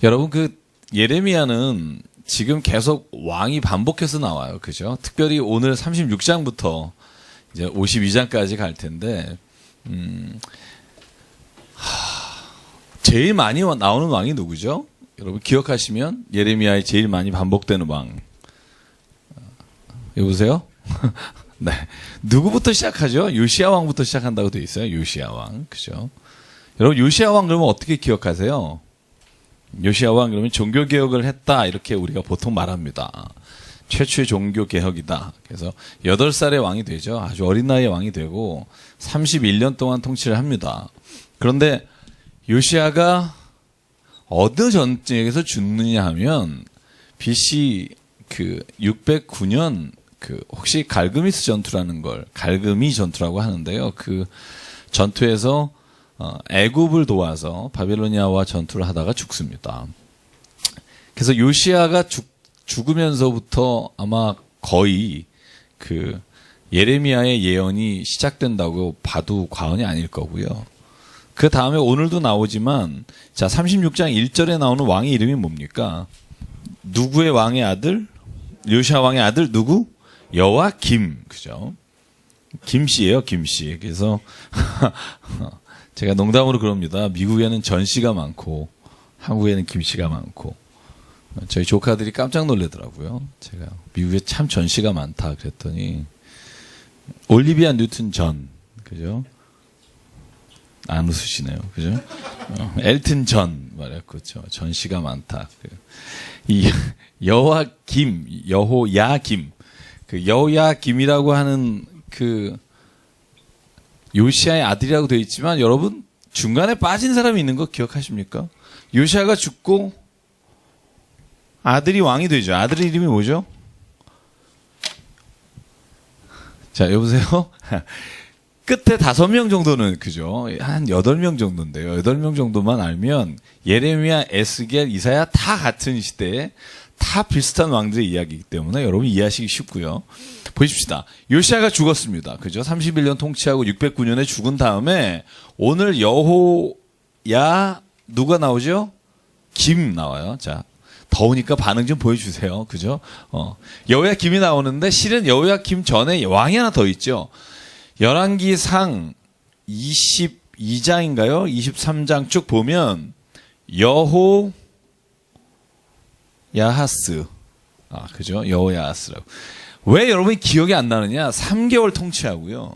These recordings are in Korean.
여러분 그 예레미야는 지금 계속 왕이 반복해서 나와요. 그죠? 특별히 오늘 36장부터 이제 52장까지 갈 텐데, 제일 많이 나오는 왕이 누구죠? 여러분 기억하시면 예레미야에 제일 많이 반복되는 왕. 여보세요? 네. 누구부터 시작하죠? 요시야 왕부터 시작한다고 되어 있어요. 요시야 왕. 그죠? 여러분 요시야 왕 그러면 어떻게 기억하세요? 요시야 왕 그러면 종교개혁을 했다 이렇게 우리가 보통 말합니다. 최초의 종교개혁이다. 그래서 8살의 왕이 되죠. 아주 어린 나이에 왕이 되고 31년 동안 통치를 합니다. 그런데 요시야가 어느 전쟁에서 죽느냐 하면 BC 609년 혹시 갈그미스 전투라는 걸 갈그미 전투라고 하는데요. 그 전투에서 애굽을 도와서 바빌로니아와 전투를 하다가 죽습니다. 그래서 요시야가 죽으면서부터 아마 거의 예레미야의 예언이 시작된다고 봐도 과언이 아닐 거고요. 그 다음에 오늘도 나오지만 자 36장 1절에 나오는 왕의 이름이 뭡니까? 누구의 왕의 아들? 요시야 왕의 아들 누구? 여호야김. 그죠? 김씨예요, 김씨. 그래서 제가 농담으로 그럽니다. 미국에는 전씨가 많고 한국에는 김씨가 많고 저희 조카들이 깜짝 놀라더라고요. 제가 미국에 참 전씨가 많다 그랬더니 올리비아 뉴튼 전, 그죠? 안 웃으시네요, 그죠? 엘튼 전 말했고, 전씨가 많다. 이 여호야김, 여호야김이라고 하는 요시야의 아들이라고 되어 있지만 여러분 중간에 빠진 사람이 있는 거 기억하십니까? 요시야가 죽고 아들이 왕이 되죠. 아들의 이름이 뭐죠? 자, 여보세요? 끝에 5명 정도는 그죠? 한 8명 정도인데요. 8명 정도만 알면 예레미야, 에스겔, 이사야 다 같은 시대에 다 비슷한 왕들의 이야기이기 때문에 여러분 이해하시기 쉽고요. 보십시다. 요시야가 죽었습니다. 그죠? 31년 통치하고 609년에 죽은 다음에 오늘 여호야 누가 나오죠? 김 나와요. 자, 더우니까 반응 좀 보여주세요. 그죠? 여호야김이 나오는데 실은 여호야김 전에 왕이 하나 더 있죠. 열왕기상 22장인가요? 23장 쭉 보면 여호야하스. 그죠? 여호야하스라고. 왜 여러분이 기억이 안 나느냐? 3개월 통치하고요.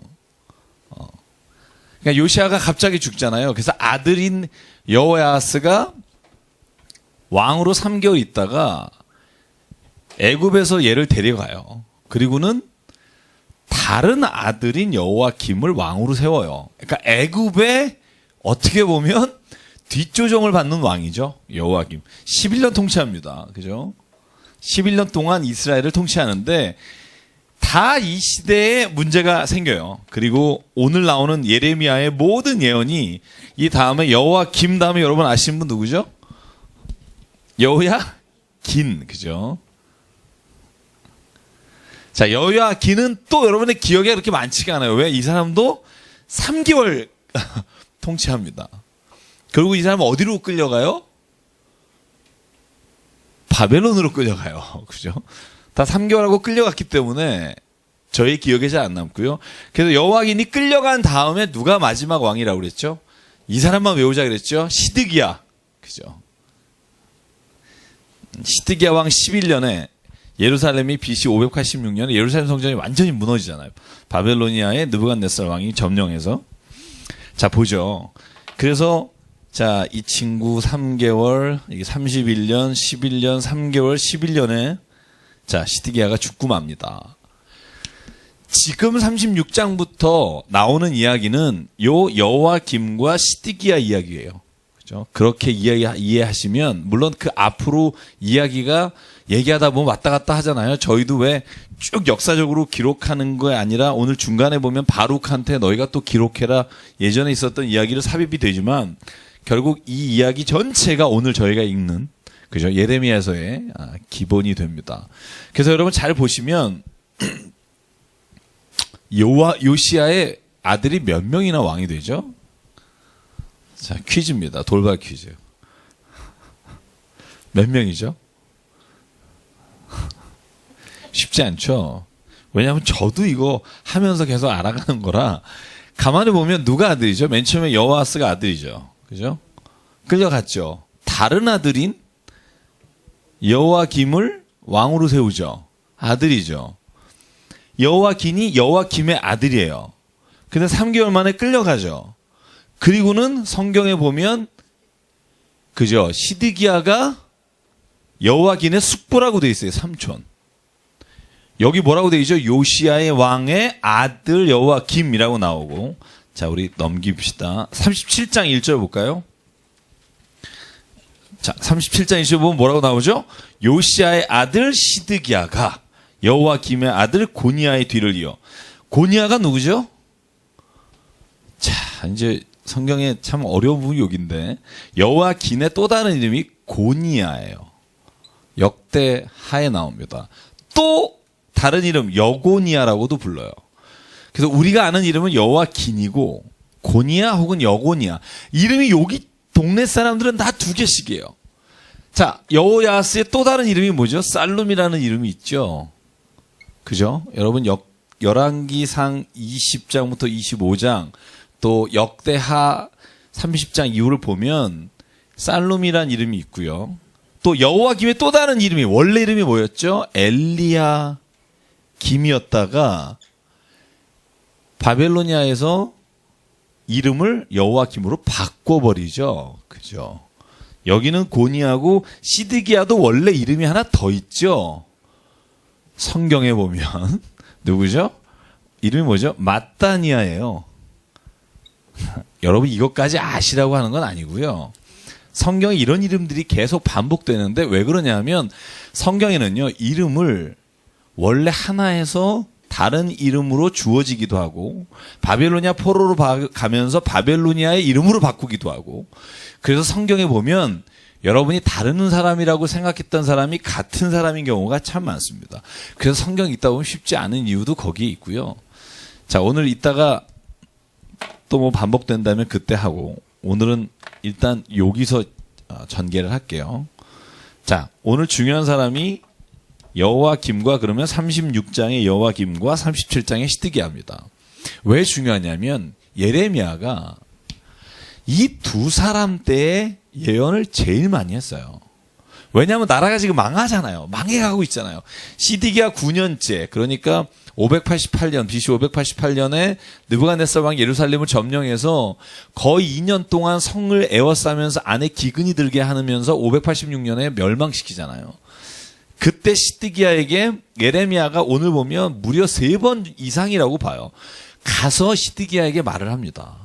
그러니까 요시야가 갑자기 죽잖아요. 그래서 아들인 여호야하스가 왕으로 3개월 있다가 애굽에서 얘를 데려가요. 그리고는 다른 아들인 여호야김을 왕으로 세워요. 그러니까 애굽에 어떻게 보면 뒷조정을 받는 왕이죠. 여호야김. 11년 통치합니다. 그죠? 11년 동안 이스라엘을 통치하는데 다 이 시대에 문제가 생겨요. 그리고 오늘 나오는 예레미야의 모든 예언이 이 다음에 여호야김 다음에 여러분 아시는 분 누구죠? 여호야긴. 그죠? 자, 여호야긴은 또 여러분의 기억에 그렇게 많지가 않아요. 왜? 이 사람도 3개월 통치합니다. 그리고 이 사람은 어디로 끌려가요? 바벨론으로 끌려가요. 그죠? 다 3개월하고 끌려갔기 때문에 저의 기억에 잘 안 남고요. 그래서 여호야긴이 끌려간 다음에 누가 마지막 왕이라고 그랬죠? 이 사람만 외우자 그랬죠? 시드기야. 그죠? 시드기야 왕 11년에 예루살렘이 BC 586년에 예루살렘 성전이 완전히 무너지잖아요. 바벨로니아의 느부갓네살 왕이 점령해서. 자, 보죠. 그래서 자, 이 친구 3개월, 이게 31년, 11년, 3개월, 11년에 자, 시드기야가 죽고 맙니다. 지금 36장부터 나오는 이야기는 요 여호야김과 시드기야 이야기예요. 그죠? 그렇게 이해하시면 물론 그 앞으로 이야기가 얘기하다 보면 왔다 갔다 하잖아요. 저희도 왜 쭉 역사적으로 기록하는 게 아니라 오늘 중간에 보면 바룩한테 너희가 또 기록해라 예전에 있었던 이야기를 삽입이 되지만 결국 이 이야기 전체가 오늘 저희가 읽는 그죠? 예레미야서의 기본이 됩니다. 그래서 여러분 잘 보시면 요시야의 아들이 몇 명이나 왕이 되죠? 자, 퀴즈입니다. 돌발 퀴즈. 몇 명이죠? 쉽지 않죠. 왜냐하면 저도 이거 하면서 계속 알아가는 거라 가만히 보면 누가 아들이죠? 맨 처음에 여호아스가 아들이죠. 그죠? 끌려갔죠. 다른 아들인 여호와김을 왕으로 세우죠. 아들이죠. 여호와김이 여호와김의 아들이에요. 근데 3개월 만에 끌려가죠. 그리고는 성경에 보면 그죠? 시드기야가 여호와김의 숙부라고 돼 있어요. 삼촌. 여기 뭐라고 돼 있죠? 요시야의 왕의 아들 여호와김이라고 나오고. 자, 우리 넘깁시다. 37장 1절 볼까요? 자, 37장 1절 보면 뭐라고 나오죠? 요시야의 아들 시드기야가 여호와김의 아들 고니야의 뒤를 이어. 고니야가 누구죠? 자, 이제 성경에 참 어려운 부분이 여기인데 여호와김의 또 다른 이름이 고니야예요. 역대하에 나옵니다. 또 다른 이름 여고니야라고도 불러요. 그래서 우리가 아는 이름은 여호와김이고 고니야 혹은 여고니야. 이름이 여기 동네 사람들은 다 두 개씩이에요. 자, 여호야스의 또 다른 이름이 뭐죠? 살룸이라는 이름이 있죠. 그죠? 여러분 열왕기상 20장부터 25장 또 역대하 30장 이후를 보면 살룸이라는 이름이 있고요. 또 여호와김의 또 다른 이름이 원래 이름이 뭐였죠? 엘리야 김이었다가 바벨로니아에서 이름을 여호와김으로 바꿔버리죠. 그죠? 여기는 고니하고 시드기야도 원래 이름이 하나 더 있죠. 성경에 보면 누구죠? 이름이 뭐죠? 마따니아예요. 여러분 이것까지 아시라고 하는 건 아니고요. 성경에 이런 이름들이 계속 반복되는데 왜 그러냐면 성경에는요 이름을 원래 하나에서 다른 이름으로 주어지기도 하고 바벨로니아 포로로 가면서 바벨로니아의 이름으로 바꾸기도 하고 그래서 성경에 보면 여러분이 다른 사람이라고 생각했던 사람이 같은 사람인 경우가 참 많습니다. 그래서 성경 읽다 보면 쉽지 않은 이유도 거기에 있고요. 자, 오늘 이따가 또 뭐 반복된다면 그때 하고 오늘은 일단 여기서 전개를 할게요. 자, 오늘 중요한 사람이 여호와김과 그러면 36장의 여호와김과 37장의 시드기야입니다. 왜 중요하냐면 예레미야가 이 두 사람 때의 예언을 제일 많이 했어요. 왜냐하면 나라가 지금 망하잖아요. 망해가고 있잖아요. 시드기야 9년째 그러니까 588년 BC 588년에 느부갓네살 왕 예루살렘을 점령해서 거의 2년 동안 성을 에워싸면서 안에 기근이 들게 하면서 586년에 멸망시키잖아요. 그때 시드기야에게 예레미야가 오늘 보면 무려 3번 이상이라고 봐요. 가서 시드기야에게 말을 합니다.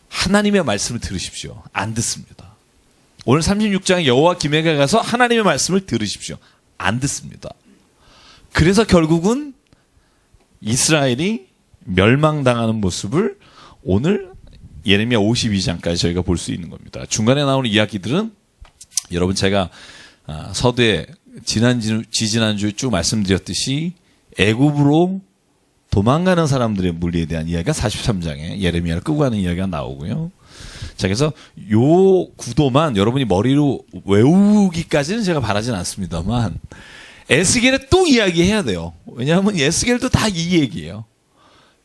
하나님의 말씀을 들으십시오. 안 듣습니다. 오늘 36장에 여호와김에게 가서 하나님의 말씀을 들으십시오. 안 듣습니다. 그래서 결국은 이스라엘이 멸망당하는 모습을 오늘 예레미야 52장까지 저희가 볼 수 있는 겁니다. 중간에 나오는 이야기들은 여러분 제가 서두에 지지난주에 쭉 말씀드렸듯이 애굽으로 도망가는 사람들의 물리에 대한 이야기가 43장에 예레미야를 끄고 가는 이야기가 나오고요. 자, 그래서 요 구도만 여러분이 머리로 외우기까지는 제가 바라진 않습니다만 에스겔에 또 이야기해야 돼요. 왜냐하면 에스겔도 다 이 얘기예요.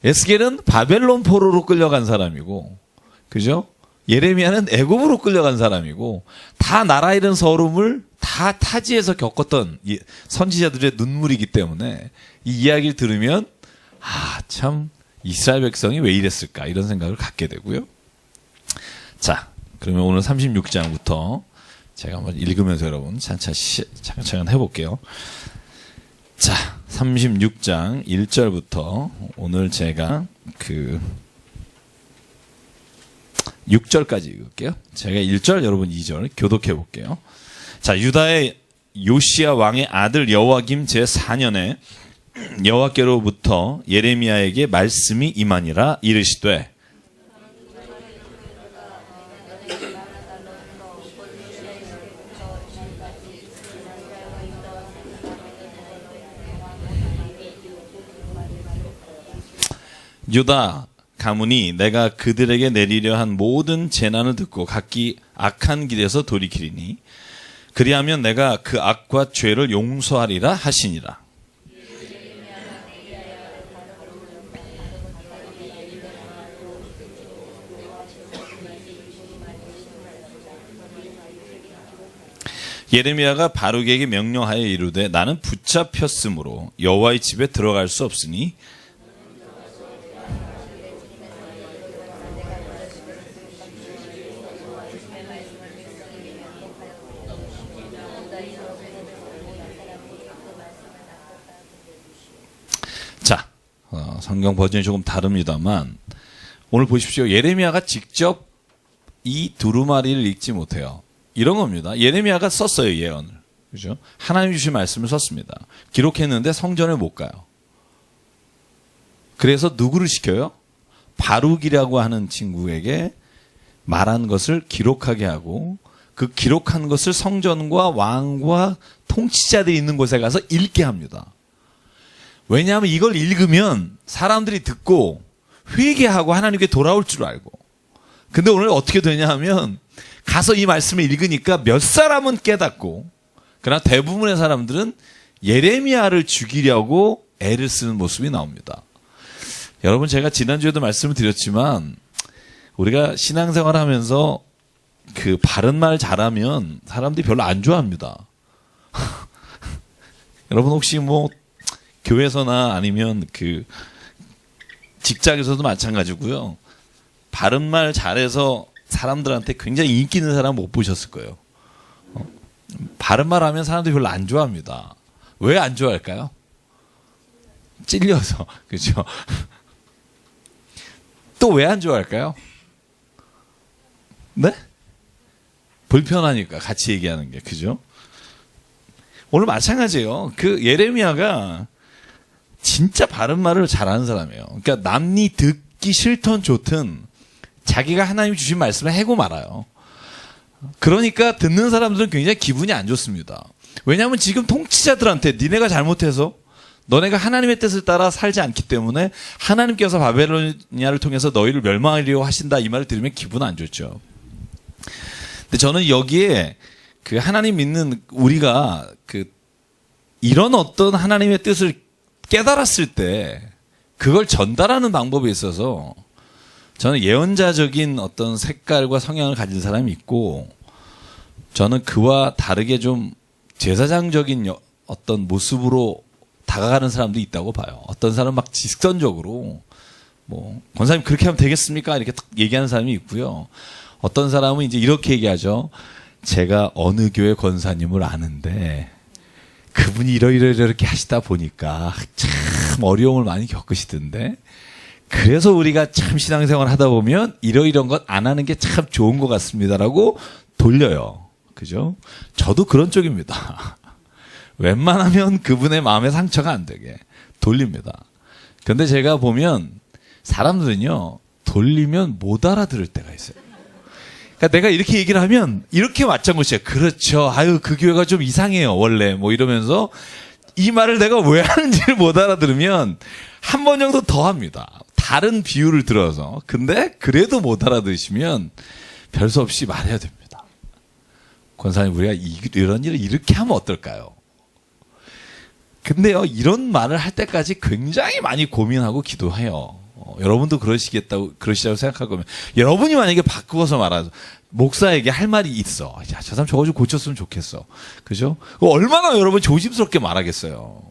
에스겔은 바벨론 포로로 끌려간 사람이고, 그죠? 예레미야는 애굽으로 끌려간 사람이고, 다 나라 잃은 서름을 다 타지에서 겪었던 선지자들의 눈물이기 때문에 이 이야기를 들으면 참 이스라엘 백성이 왜 이랬을까 이런 생각을 갖게 되고요. 자, 그러면 오늘 36장부터 제가 한번 읽으면서 여러분 차근차근 해볼게요. 자, 36장 1절부터 오늘 제가 6절까지 읽을게요. 제가 1절, 여러분 2절 교독해 볼게요. 자, 유다의 요시야 왕의 아들 여호와김 제4년에 여호와께로부터 예레미야에게 말씀이 임하니라. 이르시되 유다 가문이 내가 그들에게 내리려 한 모든 재난을 듣고 각기 악한 길에서 돌이키리니 그리하면 내가 그 악과 죄를 용서하리라 하시니라. 예레미야가 바룩에게 명령하여 이르되 나는 붙잡혔으므로 여호와의 집에 들어갈 수 없으니 자, 성경 버전이 조금 다릅니다만 오늘 보십시오. 예레미야가 직접 이 두루마리를 읽지 못해요. 이런 겁니다. 예레미야가 썼어요, 예언을. 그죠? 하나님 주신 말씀을 썼습니다. 기록했는데 성전을 못 가요. 그래서 누구를 시켜요? 바룩이라고 하는 친구에게 말한 것을 기록하게 하고 그 기록한 것을 성전과 왕과 통치자들이 있는 곳에 가서 읽게 합니다. 왜냐하면 이걸 읽으면 사람들이 듣고 회개하고 하나님께 돌아올 줄 알고. 근데 오늘 어떻게 되냐 하면 가서 이 말씀을 읽으니까 몇 사람은 깨닫고 그러나 대부분의 사람들은 예레미야를 죽이려고 애를 쓰는 모습이 나옵니다. 여러분, 제가 지난주에도 말씀을 드렸지만 우리가 신앙생활 하면서 그 바른 말 잘하면 사람들이 별로 안 좋아합니다. 여러분 혹시 뭐 교회에서나 아니면 그 직장에서도 마찬가지고요. 바른 말 잘해서 사람들한테 굉장히 인기 있는 사람 못 보셨을 거예요. 바른 말 하면 사람들이 별로 안 좋아합니다. 왜 안 좋아할까요? 찔려서. 그죠? 또 왜 안 좋아할까요? 네? 불편하니까 같이 얘기하는 게. 그죠? 오늘 마찬가지예요. 그 예레미야가 진짜 바른 말을 잘하는 사람이에요. 그러니까 남이 듣기 싫든 좋든 자기가 하나님이 주신 말씀을 해고 말아요. 그러니까 듣는 사람들은 굉장히 기분이 안 좋습니다. 왜냐하면 지금 통치자들한테 니네가 잘못해서 너네가 하나님의 뜻을 따라 살지 않기 때문에 하나님께서 바벨로니아를 통해서 너희를 멸망하려고 하신다 이 말을 들으면 기분 안 좋죠. 근데 저는 여기에 그 하나님 믿는 우리가 그 이런 어떤 하나님의 뜻을 깨달았을 때 그걸 전달하는 방법에 있어서 저는 예언자적인 어떤 색깔과 성향을 가진 사람이 있고 저는 그와 다르게 좀 제사장적인 어떤 모습으로 다가가는 사람도 있다고 봐요. 어떤 사람은 막 직선적으로 뭐 권사님 그렇게 하면 되겠습니까? 이렇게 딱 얘기하는 사람이 있고요. 어떤 사람은 이제 이렇게 얘기하죠. 제가 어느 교회 권사님을 아는데 그분이 이렇게 하시다 보니까 참 어려움을 많이 겪으시던데 그래서 우리가 참 신앙생활 하다 보면 이런 것 안 하는 게 참 좋은 것 같습니다라고 돌려요. 그죠? 저도 그런 쪽입니다. 웬만하면 그분의 마음에 상처가 안 되게 돌립니다. 근데 제가 보면 사람들은요, 돌리면 못 알아들을 때가 있어요. 그러니까 내가 이렇게 얘기를 하면 이렇게 맞장구쳐요. 그렇죠. 아유, 그 교회가 좀 이상해요. 원래 뭐 이러면서 이 말을 내가 왜 하는지를 못 알아들으면 한 번 정도 더 합니다. 다른 비유를 들어서. 근데 그래도 못 알아들으시면 별 수 없이 말해야 됩니다. 권사님, 우리가 이런 일을 이렇게 하면 어떨까요? 근데요, 이런 말을 할 때까지 굉장히 많이 고민하고 기도해요. 여러분도 그러시다고 생각할 거면, 여러분이 만약에 바꾸어서 말하죠. 목사에게 할 말이 있어. 야, 저 사람 저거 좀 고쳤으면 좋겠어. 그죠? 얼마나 여러분 조심스럽게 말하겠어요.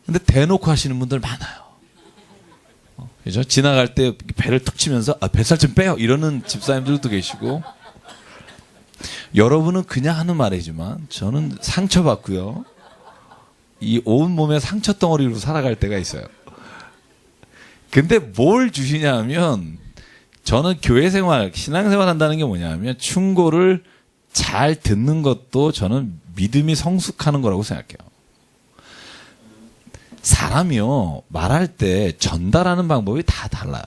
근데 대놓고 하시는 분들 많아요. 그죠? 지나갈 때 배를 툭 치면서, 뱃살 좀 빼요. 이러는 집사님들도 계시고. 여러분은 그냥 하는 말이지만, 저는 상처받고요. 이 온몸에 상처 덩어리로 살아갈 때가 있어요. 근데 뭘 주시냐 하면 저는 교회 생활, 신앙생활 한다는 게 뭐냐 하면 충고를 잘 듣는 것도 저는 믿음이 성숙하는 거라고 생각해요. 사람이요, 말할 때 전달하는 방법이 다 달라요.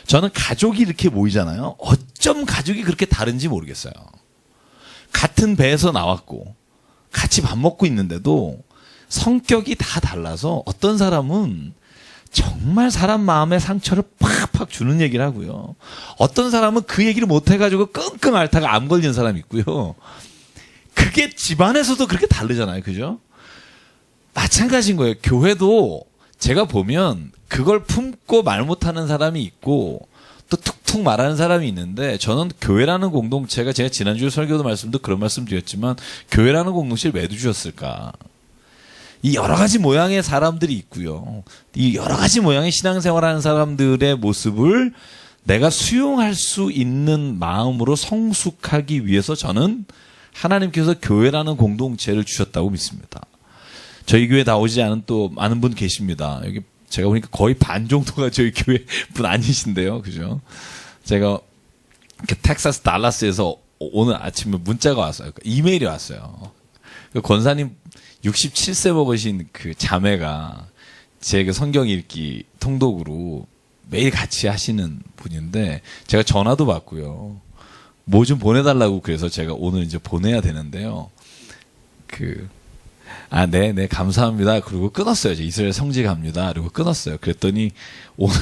저는 가족이 이렇게 모이잖아요. 어쩜 가족이 그렇게 다른지 모르겠어요. 같은 배에서 나왔고 같이 밥 먹고 있는데도 성격이 다 달라서 어떤 사람은 정말 사람 마음에 상처를 팍팍 주는 얘기를 하고요. 어떤 사람은 그 얘기를 못 해가지고 끙끙 앓다가 암 걸리는 사람이 있고요. 그게 그게 집안에서도 그렇게 다르잖아요. 그죠? 마찬가지인 거예요. 교회도 제가 보면 그걸 품고 말 못하는 사람이 있고 또 툭툭 말하는 사람이 있는데, 저는 교회라는 공동체가, 제가 지난주에 설교도 말씀도 그런 말씀 드렸지만, 교회라는 공동체를 왜 두셨을까? 이 여러 가지 모양의 사람들이 있고요. 이 여러 가지 모양의 신앙생활하는 사람들의 모습을 내가 수용할 수 있는 마음으로 성숙하기 위해서 저는 하나님께서 교회라는 공동체를 주셨다고 믿습니다. 저희 교회 나오지 않은 또 많은 분 계십니다. 여기 제가 보니까 거의 반 정도가 저희 교회 분 아니신데요. 그죠? 제가 텍사스 달라스에서 오늘 아침에 문자가 왔어요. 이메일이 왔어요. 권사님 67세 먹으신 그 자매가 제 성경 읽기 통독으로 매일 같이 하시는 분인데, 제가 전화도 받고요. 뭐 좀 보내달라고 그래서 제가 오늘 이제 보내야 되는데요. 네, 감사합니다. 그리고 끊었어요. 이스라엘 성지 갑니다. 그리고 끊었어요. 그랬더니 오늘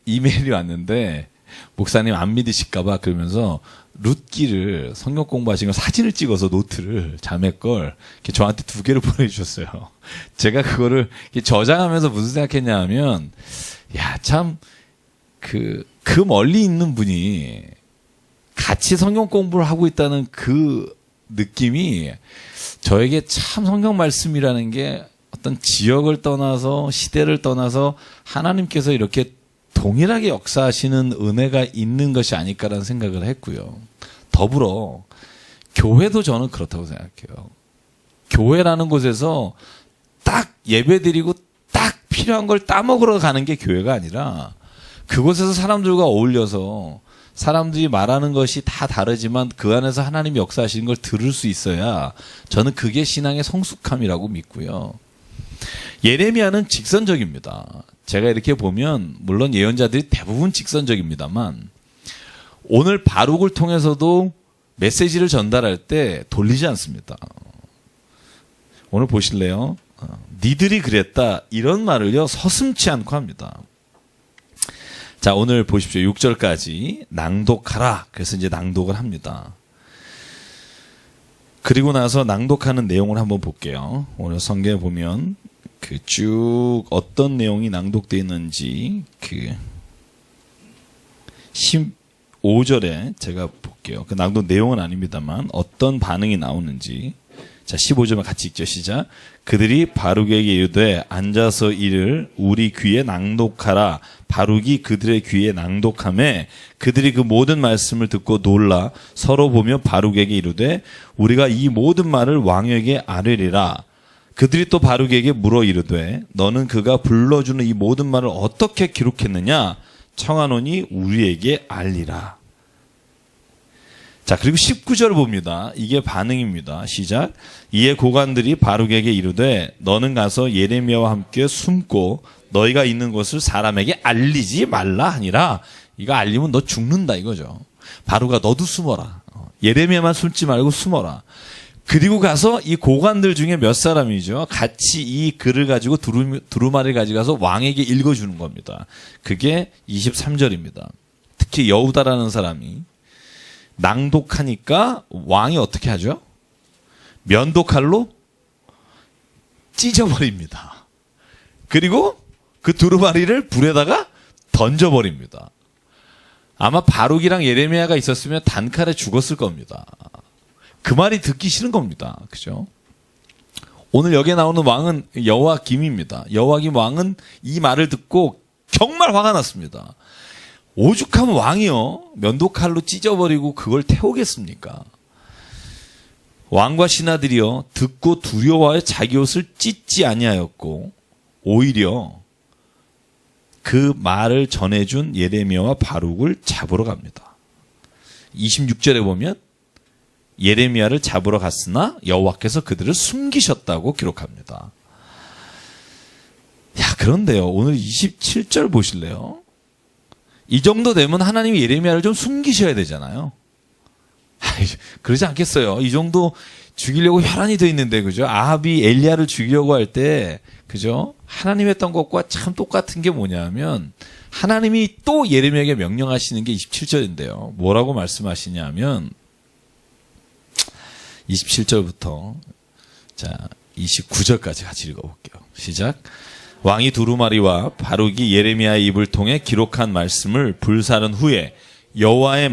이메일이 왔는데, 목사님 안 믿으실까봐 그러면서 룻기를 성경 공부하신 거 사진을 찍어서 노트를 자매 걸 이렇게 저한테 2개를 보내주셨어요. 제가 그거를 저장하면서 무슨 생각했냐 하면, 야, 참, 그 멀리 있는 분이 같이 성경 공부를 하고 있다는 그 느낌이 저에게 참 성경 말씀이라는 게 어떤 지역을 떠나서 시대를 떠나서 하나님께서 이렇게 동일하게 역사하시는 은혜가 있는 것이 아닐까라는 생각을 했고요. 더불어 교회도 저는 그렇다고 생각해요. 교회라는 곳에서 딱 예배드리고 딱 필요한 걸 따먹으러 가는 게 교회가 아니라, 그곳에서 사람들과 어울려서 사람들이 말하는 것이 다 다르지만 그 안에서 하나님이 역사하시는 걸 들을 수 있어야 저는 그게 신앙의 성숙함이라고 믿고요. 예레미야는 직선적입니다. 제가 이렇게 보면 물론 예언자들이 대부분 직선적입니다만, 오늘 바룩을 통해서도 메시지를 전달할 때 돌리지 않습니다. 오늘 보실래요? 니들이 그랬다, 이런 말을요 서슴지 않고 합니다. 자, 오늘 보십시오. 6절까지 낭독하라. 그래서 이제 낭독을 합니다. 그리고 나서 낭독하는 내용을 한번 볼게요. 오늘 성경에 보면 쭉 어떤 내용이 낭독되어 있는지 15절에 제가 볼게요. 그 낭독 내용은 아닙니다만 어떤 반응이 나오는지. 자, 15절만 같이 읽죠. 시작. 그들이 바룩에게 이르되 앉아서 이를 우리 귀에 낭독하라. 바룩이 그들의 귀에 낭독하매 그들이 그 모든 말씀을 듣고 놀라 서로 보며 바룩에게 이르되 우리가 이 모든 말을 왕에게 아뢰리라. 그들이 또 바룩에게 물어 이르되 너는 그가 불러주는 이 모든 말을 어떻게 기록했느냐? 청하노니 우리에게 알리라. 자, 그리고 19절을 봅니다. 이게 반응입니다. 시작. 이에 고관들이 바룩에게 이르되 너는 가서 예레미야와 함께 숨고 너희가 있는 것을 사람에게 알리지 말라 하니라. 이거 알리면 너 죽는다 이거죠. 바룩아 너도 숨어라. 예레미야만 숨지 말고 숨어라. 그리고 가서 이 고관들 중에 몇 사람이죠. 같이 이 글을 가지고 두루마리를 가져가서 왕에게 읽어주는 겁니다. 그게 23절입니다. 특히 여우다라는 사람이 낭독하니까 왕이 어떻게 하죠? 면도칼로 찢어버립니다. 그리고 그 두루마리를 불에다가 던져버립니다. 아마 바룩이랑 예레미야가 있었으면 단칼에 죽었을 겁니다. 그 말이 듣기 싫은 겁니다. 그죠? 오늘 여기에 나오는 왕은 여호와김입니다. 여호와김 왕은 이 말을 듣고 정말 화가 났습니다. 오죽하면 왕이요 면도칼로 찢어버리고 그걸 태우겠습니까? 왕과 신하들이요 듣고 두려워하여 자기 옷을 찢지 아니하였고 오히려 그 말을 전해준 예레미야와 바룩을 잡으러 갑니다. 26절에 보면 예레미야를 잡으러 갔으나 여호와께서 그들을 숨기셨다고 기록합니다. 야, 그런데요 오늘 27절 보실래요? 이 정도 되면 하나님이 예레미야를 좀 숨기셔야 되잖아요. 그러지 않겠어요. 이 정도 죽이려고 혈안이 돼 있는데, 그죠? 아합이 엘리야를 죽이려고 할 때, 그죠? 하나님 했던 것과 참 똑같은 게 뭐냐면, 하나님이 또 예레미야에게 명령하시는 게 27절인데요. 뭐라고 말씀하시냐면, 27절부터 자 29절까지 같이 읽어볼게요. 시작. 왕이 두루마리와 바룩이 예레미야의 입을 통해 기록한 말씀을 불사른 후에 여호와의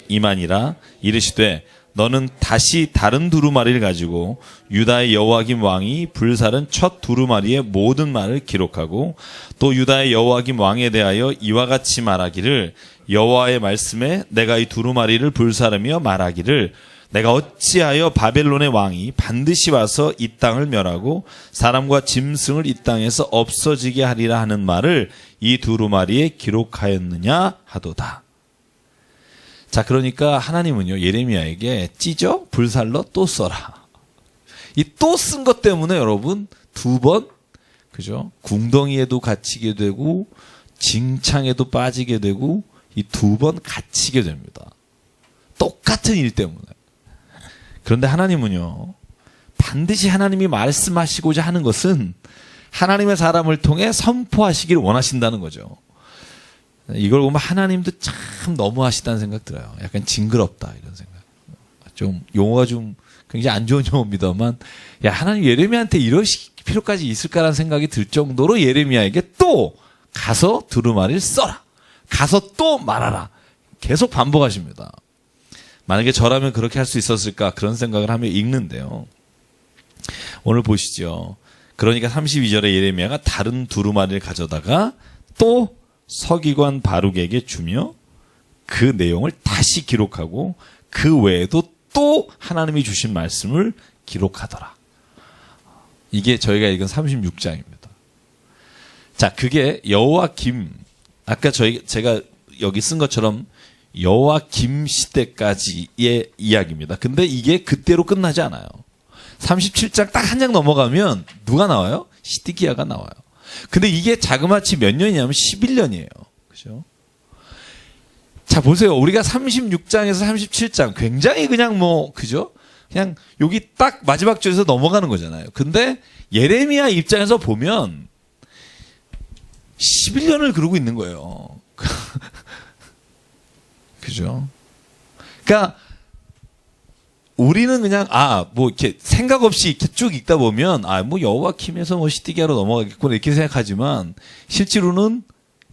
말씀이만이라 이르시되 너는 다시 다른 두루마리를 가지고 유다의 여호와김 왕이 불사른 첫 두루마리의 모든 말을 기록하고 또 유다의 여호와김 왕에 대하여 이와 같이 말하기를 여호와의 말씀에 내가 이 두루마리를 불사르며 말하기를 내가 어찌하여 바벨론의 왕이 반드시 와서 이 땅을 멸하고 사람과 짐승을 이 땅에서 없어지게 하리라 하는 말을 이 두루마리에 기록하였느냐 하도다. 자, 그러니까 하나님은요, 예레미야에게 찢어 불살러 또 써라. 이 또 쓴 것 때문에 여러분 두 번, 그죠? 궁덩이에도 갇히게 되고 징창에도 빠지게 되고 이 두 번 갇히게 됩니다. 똑같은 일 때문에. 그런데 하나님은요, 반드시 하나님이 말씀하시고자 하는 것은 하나님의 사람을 통해 선포하시기를 원하신다는 거죠. 이걸 보면 하나님도 참 너무하시다는 생각 들어요. 약간 징그럽다 이런 생각. 좀 용어가 좀 굉장히 안 좋은 용어입니다만, 야 하나님 예레미야한테 이러실 필요까지 있을까라는 생각이 들 정도로 예레미야에게 또 가서 두루마리를 써라. 가서 또 말하라. 계속 반복하십니다. 만약에 저라면 그렇게 할 수 있었을까 그런 생각을 하며 읽는데요. 오늘 보시죠. 그러니까 32절에 예레미야가 다른 두루마리를 가져다가 또 서기관 바룩에게 주며 그 내용을 다시 기록하고 그 외에도 또 하나님이 주신 말씀을 기록하더라. 이게 저희가 읽은 36장입니다. 자, 그게 여호와김, 아까 제가 여기 쓴 것처럼 여호와김 시대까지의 이야기입니다. 근데 이게 그때로 끝나지 않아요. 37장 딱 한 장 넘어가면 누가 나와요? 시드기야가 나와요. 근데 이게 자그마치 몇 년이냐면 11년이에요. 그죠? 자, 보세요. 우리가 36장에서 37장 굉장히 그냥 그죠? 그냥 여기 딱 마지막 절에서 넘어가는 거잖아요. 근데 예레미야 입장에서 보면 11년을 그러고 있는 거예요. 그죠? 그러니까 우리는 그냥 이렇게 생각 없이 이렇게 쭉 읽다 보면 여호와김에서 시드기야로 넘어가겠구나 이렇게 생각하지만 실제로는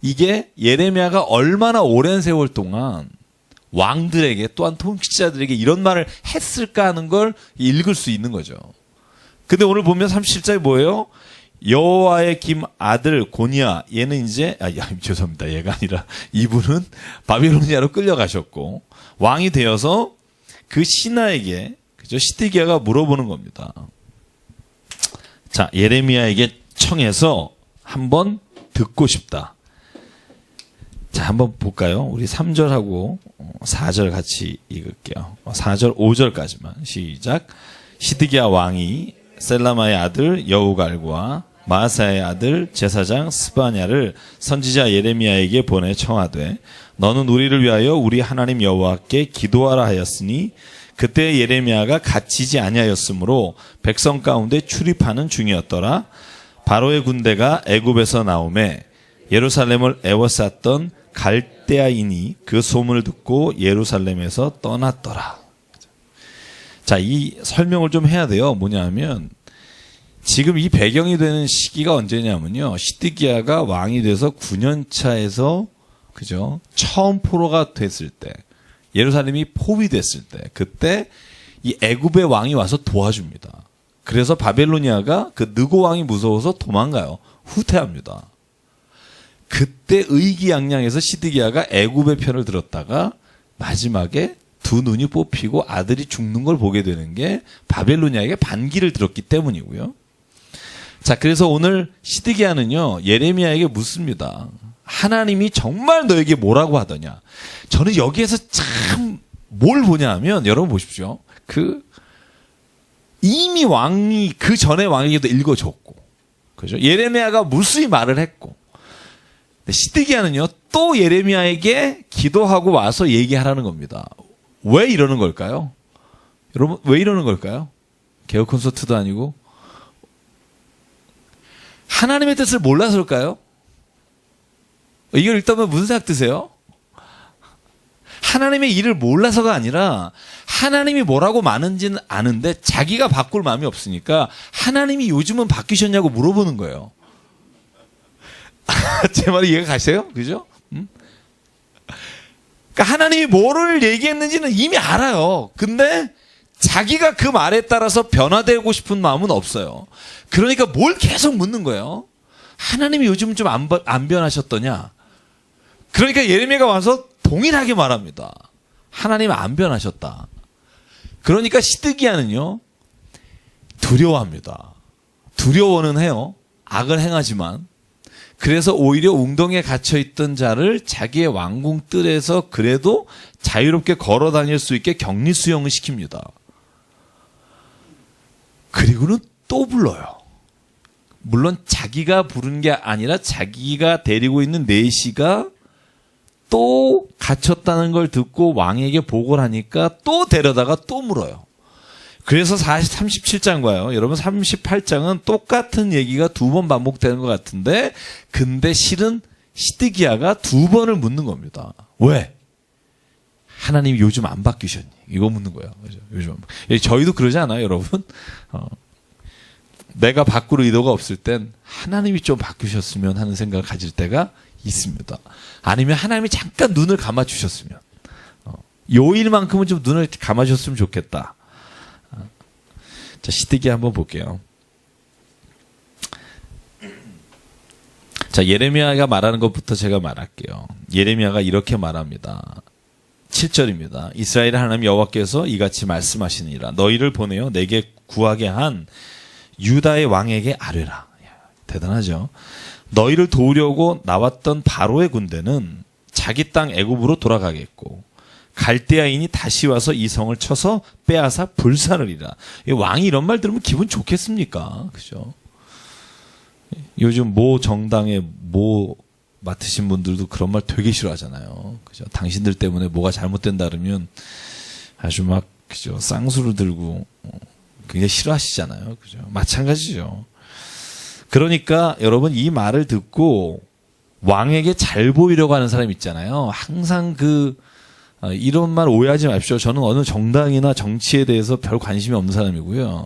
이게 예레미야가 얼마나 오랜 세월 동안 왕들에게 또한 통치자들에게 이런 말을 했을까 하는 걸 읽을 수 있는 거죠. 근데 오늘 보면 37절에 뭐예요? 여호와의 김 아들 고니야, 얘는 이제 죄송합니다. 얘가 아니라 이분은 바빌로니아로 끌려가셨고 왕이 되어서 그 신하에게, 그죠? 시드기야가 물어보는 겁니다. 자, 예레미야에게 청해서 한번 듣고 싶다. 자, 한번 볼까요? 우리 3절하고 4절 같이 읽을게요. 4절, 5절까지만. 시작. 시드기야 왕이 셀라마의 아들 여우갈과 마아사의 아들 제사장 스바냐를 선지자 예레미야에게 보내 청하되 너는 우리를 위하여 우리 하나님 여호와께 기도하라 하였으니 그때 예레미야가 갇히지 아니하였으므로 백성 가운데 출입하는 중이었더라. 바로의 군대가 애굽에서 나오매 예루살렘을 애워쌌던 갈대아인이 그 소문을 듣고 예루살렘에서 떠났더라. 자, 이 설명을 좀 해야 돼요. 뭐냐면 지금 이 배경이 되는 시기가 언제냐면요. 시드기야가 왕이 돼서 9년 차에서 그죠? 처음 포로가 됐을 때, 예루살렘이 포위됐을 때, 그때 이 애굽의 왕이 와서 도와줍니다. 그래서 바벨로니아가 그 느고 왕이 무서워서 도망가요. 후퇴합니다. 그때 의기양양해서 시드기야가 애굽의 편을 들었다가 마지막에 두 눈이 뽑히고 아들이 죽는 걸 보게 되는 게 바벨로니아에게 반기를 들었기 때문이고요. 자, 그래서 오늘 시드기야는요, 예레미야에게 묻습니다. 하나님이 정말 너에게 뭐라고 하더냐? 저는 여기에서 참 뭘 보냐 하면, 여러분 보십시오. 이미 왕이, 그 전에 왕에게도 읽어줬고, 그죠? 예레미야가 무수히 말을 했고, 시드기야는요, 또 예레미야에게 기도하고 와서 얘기하라는 겁니다. 왜 이러는 걸까요? 여러분, 왜 이러는 걸까요? 개혁 콘서트도 아니고, 하나님의 뜻을 몰라서일까요? 이걸 읽다 보면 무슨 생각 드세요? 하나님의 일을 몰라서가 아니라 하나님이 뭐라고 많은지는 아는데 자기가 바꿀 마음이 없으니까 하나님이 요즘은 바뀌셨냐고 물어보는 거예요. 제 말이 이해가 가세요? 그죠? 그러니까 하나님이 뭐를 얘기했는지는 이미 알아요. 근데 자기가 그 말에 따라서 변화되고 싶은 마음은 없어요. 그러니까 뭘 계속 묻는 거예요. 하나님이 요즘 좀 안 변하셨더냐? 그러니까 예레미야가 와서 동일하게 말합니다. 하나님 안 변하셨다. 그러니까 시드기야는요, 두려워합니다. 두려워는 해요. 악을 행하지만. 그래서 오히려 웅덩이에 갇혀있던 자를 자기의 왕궁 뜰에서 그래도 자유롭게 걸어 다닐 수 있게 격리 수용을 시킵니다. 그리고는 또 불러요. 물론 자기가 부른 게 아니라 자기가 데리고 있는 내시가 또 갇혔다는 걸 듣고 왕에게 보고를 하니까 또 데려다가 또 물어요. 그래서 37장과요. 여러분 38장은 똑같은 얘기가 두 번 반복되는 것 같은데 근데 실은 시드기야가 두 번을 묻는 겁니다. 왜? 하나님이 요즘 안 바뀌셨니? 이거 묻는 거예요. 요즘 저희도 그러지 않아요, 여러분? 내가 바꿀 의도가 없을 땐 하나님이 좀 바뀌셨으면 하는 생각을 가질 때가 있습니다. 아니면 하나님이 잠깐 눈을 감아주셨으면 요일만큼은 좀 눈을 감아주셨으면 좋겠다. 자, 시드기야 한번 볼게요. 자, 예레미야가 말하는 것부터 제가 말할게요. 예레미야가 이렇게 말합니다. 7절입니다. 이스라엘 하나님 여호와께서 이같이 말씀하시니라. 너희를 보내어 내게 구하게 한 유다의 왕에게 아뢰라. 대단하죠. 너희를 도우려고 나왔던 바로의 군대는 자기 땅 애굽으로 돌아가겠고 갈대아인이 다시 와서 이 성을 쳐서 빼앗아 불사르리라. 왕이 이런 말 들으면 기분 좋겠습니까? 그죠? 요즘 모 정당의 모 맡으신 분들도 그런 말 되게 싫어하잖아요. 그죠? 당신들 때문에 뭐가 잘못된다 그러면 아주 막 그죠? 쌍수를 들고 굉장히 싫어하시잖아요. 그죠? 마찬가지죠. 그러니까 여러분 이 말을 듣고 왕에게 잘 보이려고 하는 사람 있잖아요. 항상 이런 말 오해하지 마십시오. 저는 어느 정당이나 정치에 대해서 별 관심이 없는 사람이고요.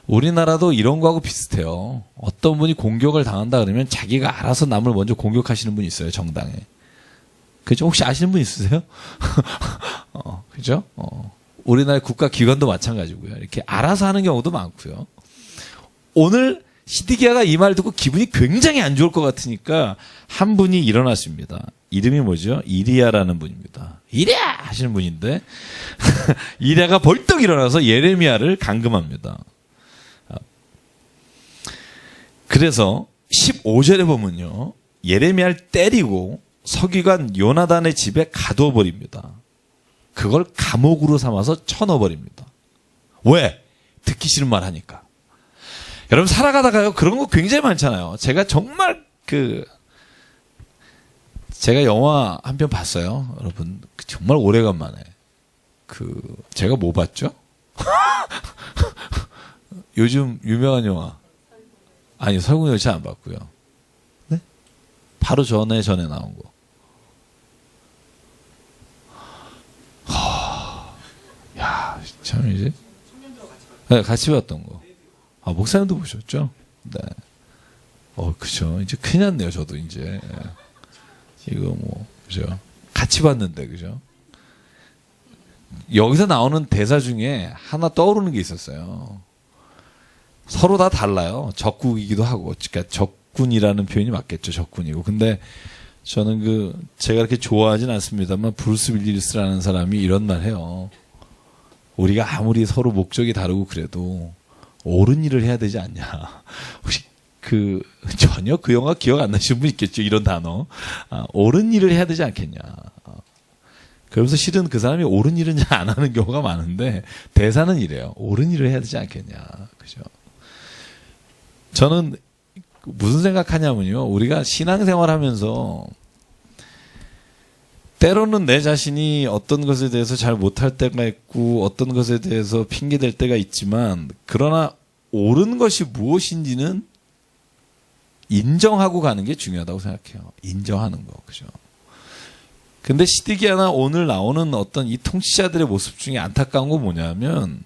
우리나라도 이런 거하고 비슷해요. 어떤 분이 공격을 당한다 그러면 자기가 알아서 남을 먼저 공격하시는 분이 있어요, 정당에. 그죠? 혹시 아시는 분 있으세요? 그죠? 우리나라 국가기관도 마찬가지고요. 이렇게 알아서 하는 경우도 많고요. 오늘 시드기야가 이 말 듣고 기분이 굉장히 안 좋을 것 같으니까 한 분이 일어났습니다. 이름이 뭐죠? 이리야라는 분입니다. 이리야! 하시는 분인데 이리야가 벌떡 일어나서 예레미야를 감금합니다. 그래서 15절에 보면요. 예레미야를 때리고 서기관 요나단의 집에 가두어 버립니다. 그걸 감옥으로 삼아서 쳐넣어버립니다. 왜? 듣기 싫은 말 하니까. 여러분 살아가다가요 그런 거 굉장히 많잖아요. 제가 정말 제가 영화 한 편 봤어요. 여러분 정말 오래간만에 제가 뭐 봤죠? 요즘 유명한 영화 아니 설국열차 열차 안 봤고요. 네? 바로 전에 나온 거. 야, 참 이제 네, 같이 봤던 거. 아, 목사님도 보셨죠? 네. 그죠. 이제 큰일 났네요, 저도 이제. 이거 그죠. 같이 봤는데, 그죠. 여기서 나오는 대사 중에 하나 떠오르는 게 있었어요. 서로 다 달라요. 적군이기도 하고. 그러니까 적군이라는 표현이 맞겠죠. 적군이고. 근데 저는 제가 그렇게 좋아하진 않습니다만, 브루스 윌리스라는 사람이 이런 말 해요. 우리가 아무리 서로 목적이 다르고 그래도 옳은 일을 해야 되지 않냐. 혹시 전혀 그 영화 기억 안 나시는 분 있겠죠. 이런 단어. 옳은 일을 해야 되지 않겠냐. 그러면서 실은 그 사람이 옳은 일은 잘 안 하는 경우가 많은데 대사는 이래요. 옳은 일을 해야 되지 않겠냐. 그죠? 저는 무슨 생각하냐면요. 우리가 신앙생활 하면서 때로는 내 자신이 어떤 것에 대해서 잘 못할 때가 있고 어떤 것에 대해서 핑계댈 때가 있지만 그러나 옳은 것이 무엇인지는 인정하고 가는 게 중요하다고 생각해요. 인정하는 거. 그죠? 근데 시드기야나 오늘 나오는 어떤 이 통치자들의 모습 중에 안타까운 건 뭐냐면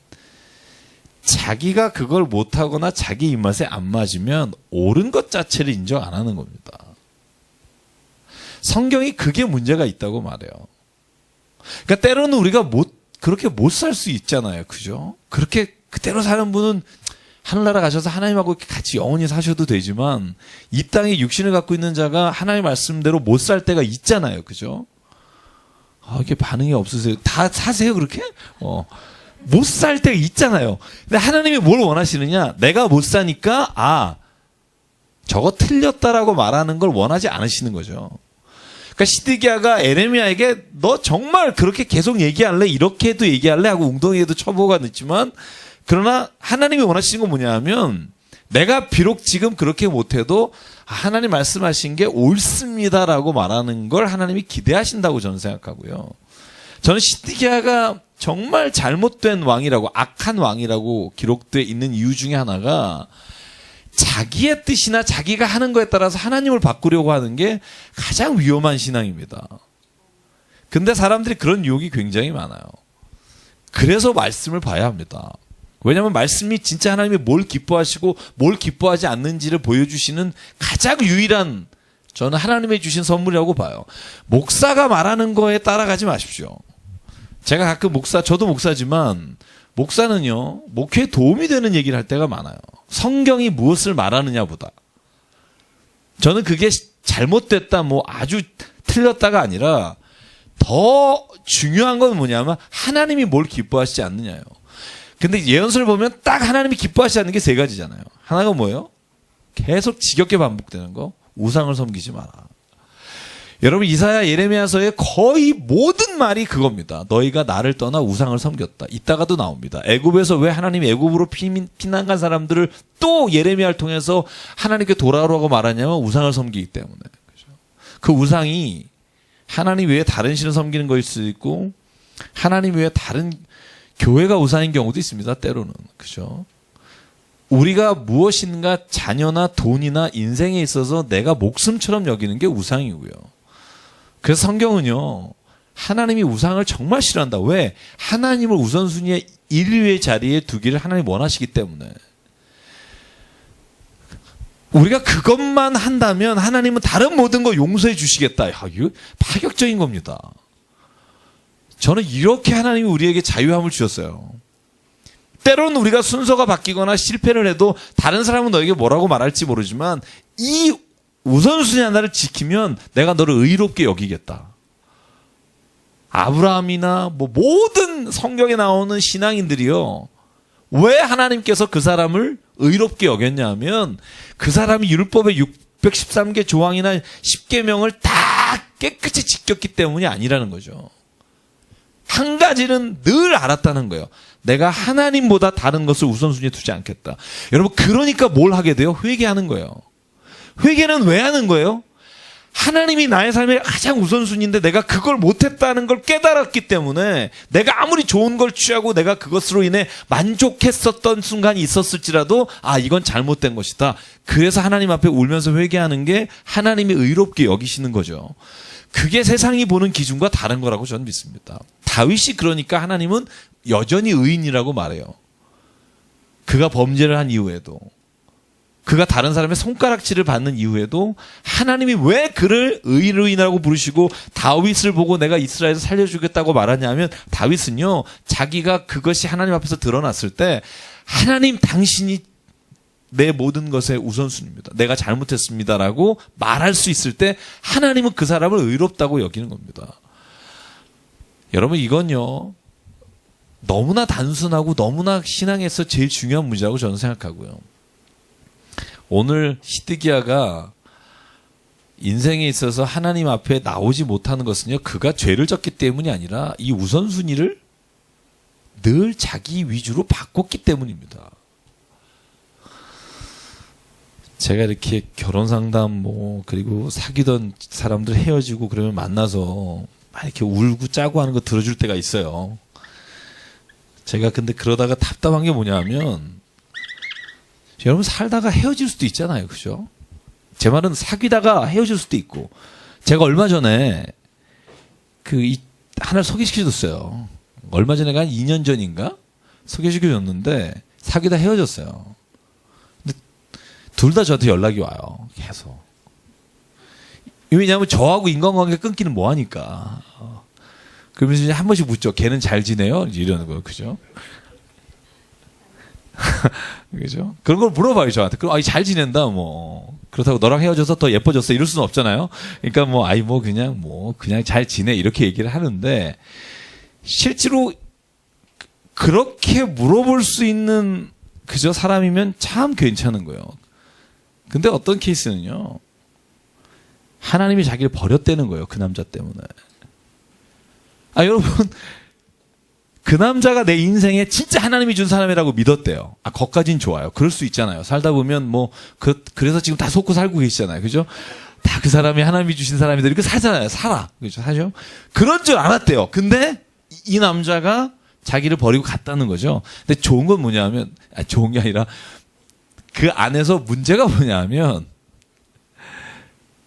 자기가 그걸 못하거나 자기 입맛에 안 맞으면 옳은 것 자체를 인정 안 하는 겁니다. 성경이 그게 문제가 있다고 말해요. 그러니까 때로는 우리가 그렇게 못 살 수 있잖아요. 그죠? 그렇게 그대로 사는 분은 하늘나라 가셔서 하나님하고 같이 영원히 사셔도 되지만 이 땅에 육신을 갖고 있는 자가 하나님 말씀대로 못 살 때가 있잖아요. 그죠? 이게 반응이 없으세요. 다 사세요, 그렇게? 못 살 때가 있잖아요. 근데 하나님이 뭘 원하시느냐? 내가 못 사니까, 저거 틀렸다라고 말하는 걸 원하지 않으시는 거죠. 그러니까 시드기야가 에레미야에게 너 정말 그렇게 계속 얘기할래? 이렇게도 얘기할래? 하고 웅덩이에도 쳐보가 넣지만 그러나 하나님이 원하시는 건 뭐냐 하면 내가 비록 지금 그렇게 못해도 하나님 말씀하신 게 옳습니다라고 말하는 걸 하나님이 기대하신다고 저는 생각하고요. 저는 시드기야가 정말 잘못된 왕이라고 악한 왕이라고 기록되어 있는 이유 중에 하나가 자기의 뜻이나 자기가 하는 거에 따라서 하나님을 바꾸려고 하는 게 가장 위험한 신앙입니다. 근데 사람들이 그런 유혹이 굉장히 많아요. 그래서 말씀을 봐야 합니다. 왜냐하면 말씀이 진짜 하나님이 뭘 기뻐하시고 뭘 기뻐하지 않는지를 보여주시는 가장 유일한 저는 하나님이 주신 선물이라고 봐요. 목사가 말하는 거에 따라가지 마십시오. 제가 가끔 저도 목사지만 목사는요, 목회에 도움이 되는 얘기를 할 때가 많아요. 성경이 무엇을 말하느냐보다. 저는 그게 잘못됐다, 아주 틀렸다가 아니라 더 중요한 건 뭐냐면 하나님이 뭘 기뻐하시지 않느냐요. 근데 예언서를 보면 딱 하나님이 기뻐하시지 않는 게 세 가지잖아요. 하나가 뭐예요? 계속 지겹게 반복되는 거. 우상을 섬기지 마라. 여러분 이사야 예레미야서의 거의 모든 말이 그겁니다. 너희가 나를 떠나 우상을 섬겼다. 이따가도 나옵니다. 애굽에서 왜 하나님이 애굽으로 피난 간 사람들을 또 예레미야를 통해서 하나님께 돌아오라고 말하냐면 우상을 섬기기 때문에. 그 우상이 하나님 외에 다른 신을 섬기는 것일 수도 있고 하나님 외에 다른 교회가 우상인 경우도 있습니다. 때로는. 그죠? 우리가 무엇인가 자녀나 돈이나 인생에 있어서 내가 목숨처럼 여기는 게 우상이고요. 그래서 성경은요. 하나님이 우상을 정말 싫어한다. 왜? 하나님을 우선순위의 1위의 자리에 두기를 하나님이 원하시기 때문에. 우리가 그것만 한다면 하나님은 다른 모든 거 용서해 주시겠다. 이거 파격적인 겁니다. 저는 이렇게 하나님이 우리에게 자유함을 주셨어요. 때로는 우리가 순서가 바뀌거나 실패를 해도 다른 사람은 너에게 뭐라고 말할지 모르지만 이 우선순위 하나를 지키면 내가 너를 의롭게 여기겠다. 아브라함이나 모든 성경에 나오는 신앙인들이요. 왜 하나님께서 그 사람을 의롭게 여겼냐 하면 그 사람이 율법의 613개 조항이나 10계명을 다 깨끗이 지켰기 때문이 아니라는 거죠. 한 가지는 늘 알았다는 거예요. 내가 하나님보다 다른 것을 우선순위에 두지 않겠다. 여러분 그러니까 뭘 하게 돼요? 회개하는 거예요. 회개는 왜 하는 거예요? 하나님이 나의 삶의 가장 우선순위인데 내가 그걸 못했다는 걸 깨달았기 때문에 내가 아무리 좋은 걸 취하고 내가 그것으로 인해 만족했었던 순간이 있었을지라도 이건 잘못된 것이다. 그래서 하나님 앞에 울면서 회개하는 게 하나님이 의롭게 여기시는 거죠. 그게 세상이 보는 기준과 다른 거라고 저는 믿습니다. 다윗이 그러니까 하나님은 여전히 의인이라고 말해요. 그가 범죄를 한 이후에도 그가 다른 사람의 손가락질을 받는 이후에도 하나님이 왜 그를 의인이라고 부르시고 다윗을 보고 내가 이스라엘에서 살려주겠다고 말하냐면 다윗은요 자기가 그것이 하나님 앞에서 드러났을 때 하나님 당신이 내 모든 것의 우선순위입니다. 내가 잘못했습니다라고 말할 수 있을 때 하나님은 그 사람을 의롭다고 여기는 겁니다. 여러분 이건요 너무나 단순하고 너무나 신앙에서 제일 중요한 문제라고 저는 생각하고요. 오늘 시드기야가 인생에 있어서 하나님 앞에 나오지 못하는 것은요 그가 죄를 졌기 때문이 아니라 이 우선순위를 늘 자기 위주로 바꿨기 때문입니다. 제가 이렇게 결혼 상담 그리고 사귀던 사람들 헤어지고 그러면 만나서 막 이렇게 울고 짜고 하는 거 들어줄 때가 있어요. 제가 근데 그러다가 답답한 게 뭐냐면 여러분 살다가 헤어질 수도 있잖아요. 그죠? 제 말은 사귀다가 헤어질 수도 있고 제가 얼마 전에 하나를 소개시켜줬어요. 얼마 전에 한 2년 전인가 소개시켜줬는데 사귀다 헤어졌어요. 근데 둘 다 저한테 연락이 와요. 계속. 왜냐하면 저하고 인간관계 끊기는 뭐 하니까. 그러면서 이제 한 번씩 묻죠. 걔는 잘 지내요? 이러는 거예요. 그죠? 그죠? 그런 걸 물어봐요, 저한테. 그럼, 잘 지낸다, 뭐. 그렇다고 너랑 헤어져서 더 예뻐졌어. 이럴 수는 없잖아요. 그러니까 그냥 잘 지내. 이렇게 얘기를 하는데, 실제로, 그렇게 물어볼 수 있는, 그저 사람이면 참 괜찮은 거예요. 근데 어떤 케이스는요, 하나님이 자기를 버렸다는 거예요. 그 남자 때문에. 여러분, 그 남자가 내 인생에 진짜 하나님이 준 사람이라고 믿었대요. 거기까진 좋아요. 그럴 수 있잖아요. 살다 보면 그래서 지금 다 속고 살고 계시잖아요. 그죠? 다 그 사람이 하나님이 주신 사람이다. 이렇게 살잖아요. 그죠? 사죠? 그런 줄 알았대요. 근데 이 남자가 자기를 버리고 갔다는 거죠. 근데 좋은 건 뭐냐면, 좋은 게 아니라 그 안에서 문제가 뭐냐면,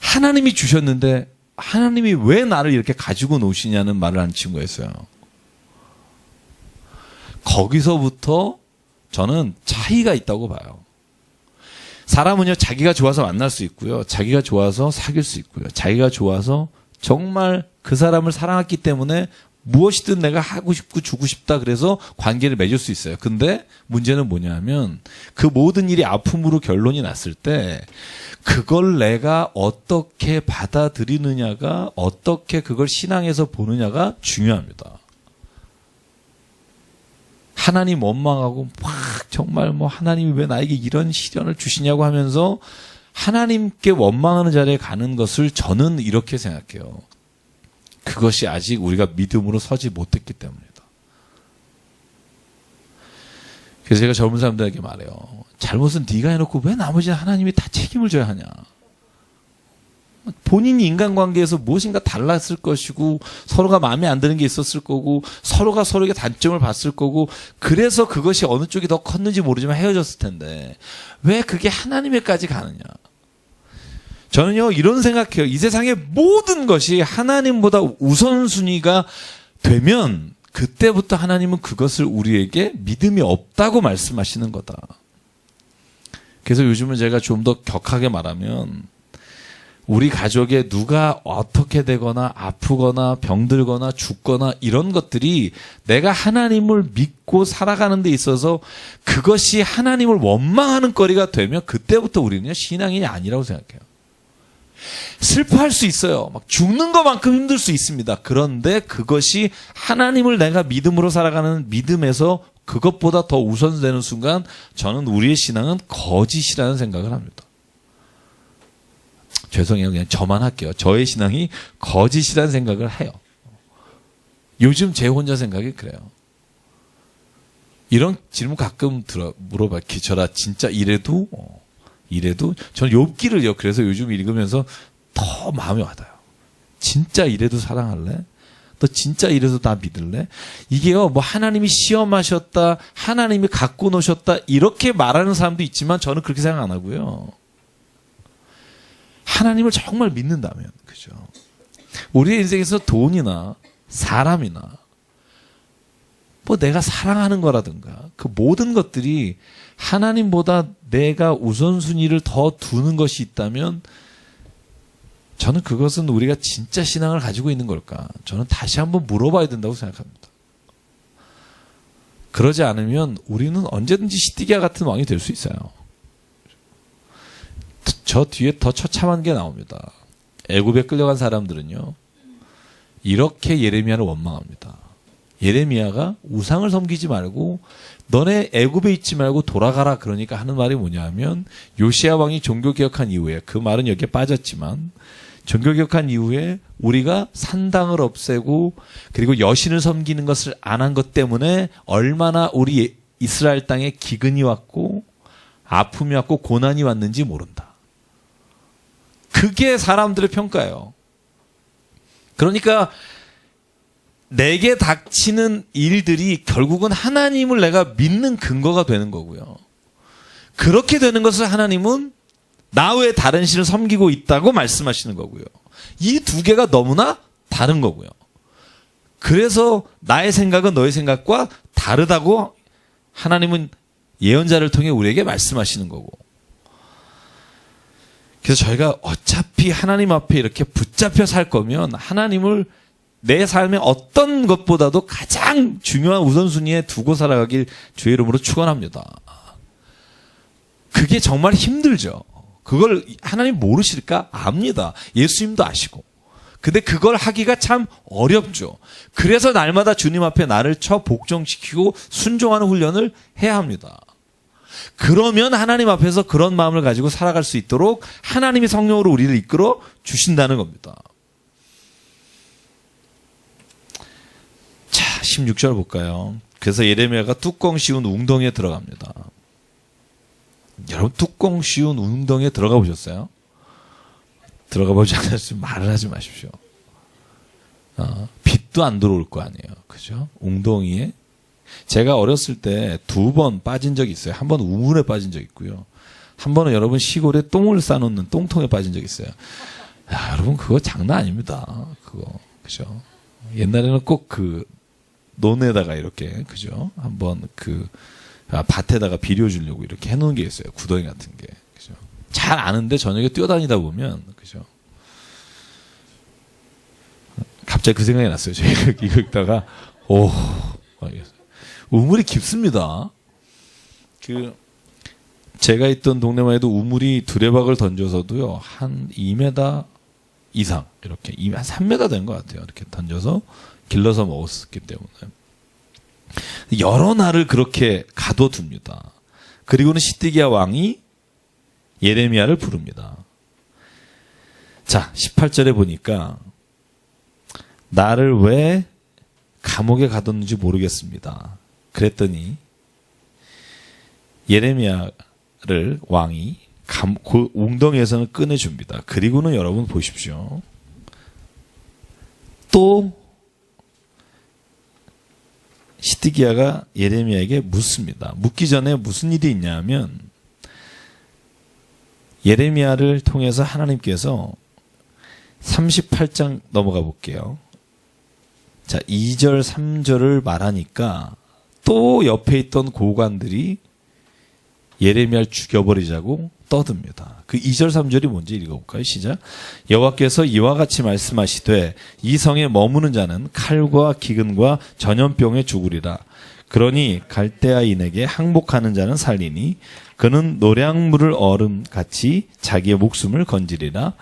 하나님이 주셨는데 하나님이 왜 나를 이렇게 가지고 노시냐는 말을 한 친구였어요. 거기서부터 저는 차이가 있다고 봐요. 사람은요, 자기가 좋아서 만날 수 있고요. 자기가 좋아서 사귈 수 있고요. 자기가 좋아서 정말 그 사람을 사랑했기 때문에 무엇이든 내가 하고 싶고 주고 싶다 그래서 관계를 맺을 수 있어요. 근데 문제는 뭐냐면 그 모든 일이 아픔으로 결론이 났을 때 그걸 내가 어떻게 받아들이느냐가, 어떻게 그걸 신앙에서 보느냐가 중요합니다. 하나님 원망하고 막 정말 하나님이 왜 나에게 이런 시련을 주시냐고 하면서 하나님께 원망하는 자리에 가는 것을 저는 이렇게 생각해요. 그것이 아직 우리가 믿음으로 서지 못했기 때문이다. 그래서 제가 젊은 사람들에게 말해요. 잘못은 네가 해놓고 왜 나머지는 하나님이 다 책임을 져야 하냐. 본인이 인간관계에서 무엇인가 달랐을 것이고 서로가 마음에 안 드는 게 있었을 거고 서로가 서로에게 단점을 봤을 거고 그래서 그것이 어느 쪽이 더 컸는지 모르지만 헤어졌을 텐데 왜 그게 하나님에까지 가느냐. 저는요 이런 생각해요. 이 세상의 모든 것이 하나님보다 우선순위가 되면 그때부터 하나님은 그것을 우리에게 믿음이 없다고 말씀하시는 거다. 그래서 요즘은 제가 좀 더 격하게 말하면 우리 가족에 누가 어떻게 되거나 아프거나 병들거나 죽거나 이런 것들이 내가 하나님을 믿고 살아가는 데 있어서 그것이 하나님을 원망하는 거리가 되면 그때부터 우리는 신앙인이 아니라고 생각해요. 슬퍼할 수 있어요. 막 죽는 것만큼 힘들 수 있습니다. 그런데 그것이 하나님을 내가 믿음으로 살아가는 믿음에서 그것보다 더 우선되는 순간 저는 우리의 신앙은 거짓이라는 생각을 합니다. 죄송해요. 그냥 저만 할게요. 저의 신앙이 거짓이라는 생각을 해요. 요즘 제 혼자 생각이 그래요. 이런 질문 가끔 물어봐. 기철아 진짜 이래도 저는 욥기를요. 그래서 요즘 읽으면서 더 마음이 와닿아요. 진짜 이래도 사랑할래? 너 진짜 이래도 나 믿을래? 이게요. 하나님이 시험하셨다. 하나님이 갖고 노셨다. 이렇게 말하는 사람도 있지만 저는 그렇게 생각 안 하고요. 하나님을 정말 믿는다면, 그죠? 우리의 인생에서 돈이나 사람이나 내가 사랑하는 거라든가 그 모든 것들이 하나님보다 내가 우선순위를 더 두는 것이 있다면 저는 그것은 우리가 진짜 신앙을 가지고 있는 걸까? 저는 다시 한번 물어봐야 된다고 생각합니다. 그러지 않으면 우리는 언제든지 시디기아 같은 왕이 될 수 있어요. 저 뒤에 더 처참한 게 나옵니다. 애굽에 끌려간 사람들은요. 이렇게 예레미야를 원망합니다. 예레미야가 우상을 섬기지 말고 너네 애굽에 있지 말고 돌아가라 그러니까 하는 말이 뭐냐면 요시야 왕이 종교개혁한 이후에 그 말은 여기에 빠졌지만 종교개혁한 이후에 우리가 산당을 없애고 그리고 여신을 섬기는 것을 안 한 것 때문에 얼마나 우리 이스라엘 땅에 기근이 왔고 아픔이 왔고 고난이 왔는지 모른다. 그게 사람들의 평가예요. 그러니까 내게 닥치는 일들이 결국은 하나님을 내가 믿는 근거가 되는 거고요. 그렇게 되는 것을 하나님은 나 외에 다른 신을 섬기고 있다고 말씀하시는 거고요. 이 두 개가 너무나 다른 거고요. 그래서 나의 생각은 너의 생각과 다르다고 하나님은 예언자를 통해 우리에게 말씀하시는 거고. 그래서 저희가 어차피 하나님 앞에 이렇게 붙잡혀 살 거면 하나님을 내 삶의 어떤 것보다도 가장 중요한 우선순위에 두고 살아가길 주의 이름으로 축원합니다. 그게 정말 힘들죠. 그걸 하나님 모르실까? 압니다. 예수님도 아시고. 근데 그걸 하기가 참 어렵죠. 그래서 날마다 주님 앞에 나를 쳐 복종시키고 순종하는 훈련을 해야 합니다. 그러면 하나님 앞에서 그런 마음을 가지고 살아갈 수 있도록 하나님이 성령으로 우리를 이끌어 주신다는 겁니다. 자, 16절 볼까요? 그래서 예레미야가 뚜껑 씌운 웅덩이에 들어갑니다. 여러분, 뚜껑 씌운 웅덩이에 들어가 보셨어요? 들어가 보지 않았으면 말을 하지 마십시오. 빛도 안 들어올 거 아니에요. 그죠? 웅덩이에. 제가 어렸을 때 2번 빠진 적이 있어요. 한 번 우물에 빠진 적 있고요. 한 번은 여러분 시골에 똥을 싸놓는 똥통에 빠진 적 있어요. 야, 여러분, 그거 장난 아닙니다. 그거. 그죠? 옛날에는 꼭 그 논에다가 이렇게, 그죠? 한번 밭에다가 비료 주려고 이렇게 해놓은 게 있어요. 구덩이 같은 게. 그죠? 잘 아는데 저녁에 뛰어다니다 보면, 그죠? 갑자기 그 생각이 났어요. 제가 이거 읽다가, 우물이 깊습니다. 제가 있던 동네만 해도 우물이 두레박을 던져서도요, 한 2m 이상, 이렇게, 한 3m 된 것 같아요. 이렇게 던져서 길러서 먹었기 때문에. 여러 날을 그렇게 가둬둡니다. 그리고는 시드기야 왕이 예레미야를 부릅니다. 자, 18절에 보니까 나를 왜 감옥에 가뒀는지 모르겠습니다. 그랬더니 예레미야를 왕이 그 웅덩이에서는 꺼내줍니다. 그리고는 여러분 보십시오. 또 시드기야가 예레미야에게 묻습니다. 묻기 전에 무슨 일이 있냐면 예레미야를 통해서 하나님께서 38장 넘어가 볼게요. 자, 2절, 3절을 말하니까 또 옆에 있던 고관들이 예레미야를 죽여버리자고 떠듭니다. 그 2절, 3절이 뭔지 읽어볼까요? 시작. 여호와께서 이와 같이 말씀하시되 이 성에 머무는 자는 칼과 기근과 전염병에 죽으리라. 그러니 갈대아인에게 항복하는 자는 살리니 그는 노량물을 얼음같이 자기의 목숨을 건지리라.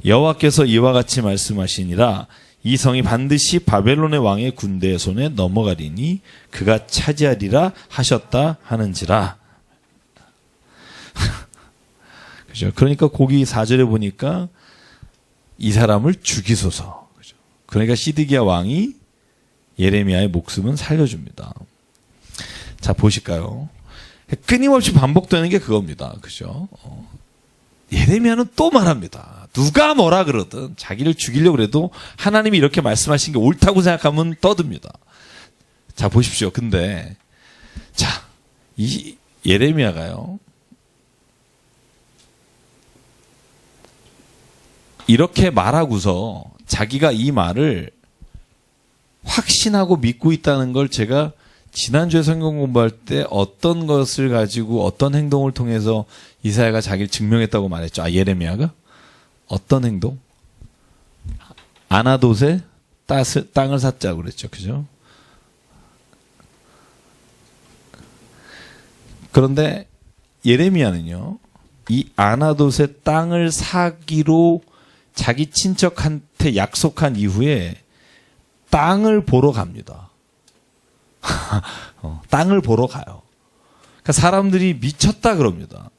여호와께서 이와 같이 말씀하시니라. 이 성이 반드시 바벨론의 왕의 군대의 손에 넘어가리니 그가 차지하리라 하셨다 하는지라. 그죠? 그러니까 거기 4절에 보니까 이 사람을 죽이소서. 그죠? 그러니까 시드기야 왕이 예레미야의 목숨은 살려줍니다. 자, 보실까요? 끊임없이 반복되는 게 그겁니다. 그죠? 예레미야는 또 말합니다. 누가 뭐라 그러든 자기를 죽이려고 그래도 하나님이 이렇게 말씀하신 게 옳다고 생각하면 떠듭니다. 자, 보십시오. 근데 자, 이 예레미야가요, 이렇게 말하고서 자기가 이 말을 확신하고 믿고 있다는 걸 제가 지난주에 성경 공부할 때 어떤 것을 가지고 어떤 행동을 통해서 이사야가 자기를 증명했다고 말했죠. 아, 예레미야가? 어떤 행동? 아나돗에 땅을 샀자고 그랬죠. 그죠? 그런데 예레미야는요, 이 아나돗에 땅을 사기로 자기 친척한테 약속한 이후에 땅을 보러 갑니다. 땅을 보러 가요. 그러니까 사람들이 미쳤다 그럽니다.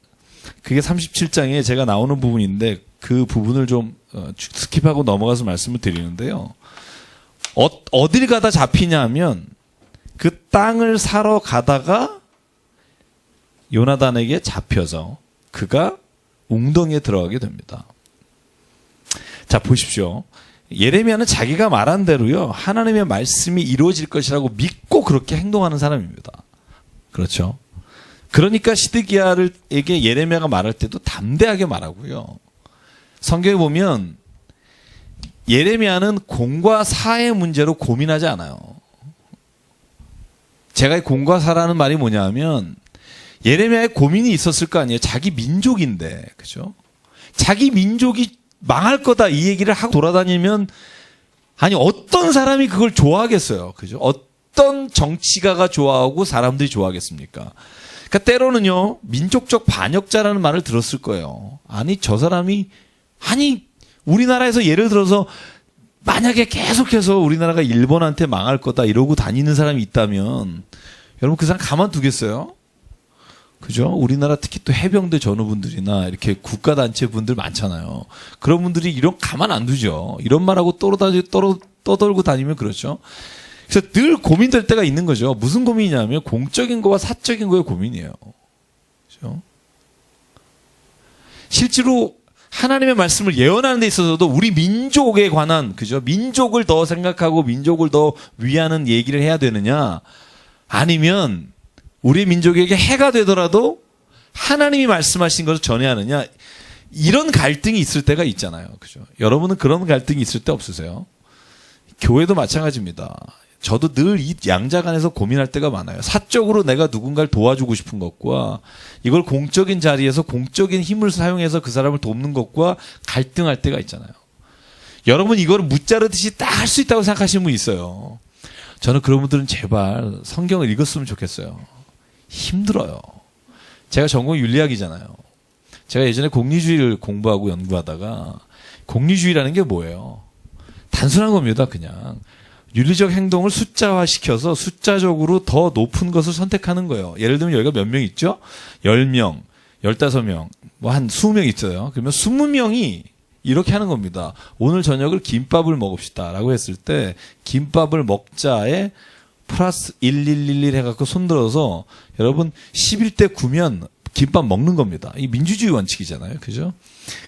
그게 37장에 제가 나오는 부분인데 그 부분을 좀 스킵하고 넘어가서 말씀을 드리는데요. 어딜 가다 잡히냐 하면 그 땅을 사러 가다가 요나단에게 잡혀서 그가 웅덩이에 들어가게 됩니다. 자, 보십시오. 예레미야는 자기가 말한 대로요, 하나님의 말씀이 이루어질 것이라고 믿고 그렇게 행동하는 사람입니다. 그렇죠? 그러니까 시드기야에게 예레미야가 말할 때도 담대하게 말하고요. 성경에 보면 예레미야는 공과 사의 문제로 고민하지 않아요. 제가 이 공과 사라는 말이 뭐냐면 예레미야의 고민이 있었을 거 아니에요. 자기 민족인데, 그죠? 자기 민족이 망할 거다 이 얘기를 하고 돌아다니면 아니 어떤 사람이 그걸 좋아하겠어요, 그죠? 어떤 정치가가 좋아하고 사람들이 좋아하겠습니까? 그러니까 때로는요 민족적 반역자라는 말을 들었을 거예요. 아니 저 사람이 아니 우리나라에서 예를 들어서 만약에 계속해서 우리나라가 일본한테 망할 거다 이러고 다니는 사람이 있다면 여러분 그 사람 가만두겠어요? 그죠? 우리나라 특히 또 해병대 전우분들이나 이렇게 국가단체 분들 많잖아요. 그런 분들이 이런 가만 안 두죠. 이런 말하고 떠돌고 다니면 그렇죠. 그래서 늘 고민될 때가 있는 거죠. 무슨 고민이냐면 공적인 거와 사적인 거의 고민이에요. 그죠? 실제로 하나님의 말씀을 예언하는 데 있어서도 우리 민족에 관한, 그죠? 민족을 더 생각하고 민족을 더 위하는 얘기를 해야 되느냐? 아니면 우리 민족에게 해가 되더라도 하나님이 말씀하신 것을 전해야 하느냐? 이런 갈등이 있을 때가 있잖아요. 그죠? 여러분은 그런 갈등이 있을 때 없으세요? 교회도 마찬가지입니다. 저도 늘 이 양자간에서 고민할 때가 많아요. 사적으로 내가 누군가를 도와주고 싶은 것과 이걸 공적인 자리에서 공적인 힘을 사용해서 그 사람을 돕는 것과 갈등할 때가 있잖아요. 여러분 이거를 무자르듯이 다 할 수 있다고 생각하시는 분 있어요. 저는 그런 분들은 제발 성경을 읽었으면 좋겠어요. 힘들어요. 제가 전공이 윤리학이잖아요. 제가 예전에 공리주의를 공부하고 연구하다가 공리주의라는 게 뭐예요? 단순한 겁니다. 그냥 윤리적 행동을 숫자화시켜서 숫자적으로 더 높은 것을 선택하는 거예요. 예를 들면 여기가 몇 명 있죠? 10명, 15명, 뭐 한 20명 있어요. 그러면 20명이 이렇게 하는 겁니다. 오늘 저녁을 김밥을 먹읍시다 라고 했을 때 김밥을 먹자에 플러스 1111 해갖고 손들어서 여러분 11대 9면 김밥 먹는 겁니다. 이 민주주의 원칙이잖아요. 그죠?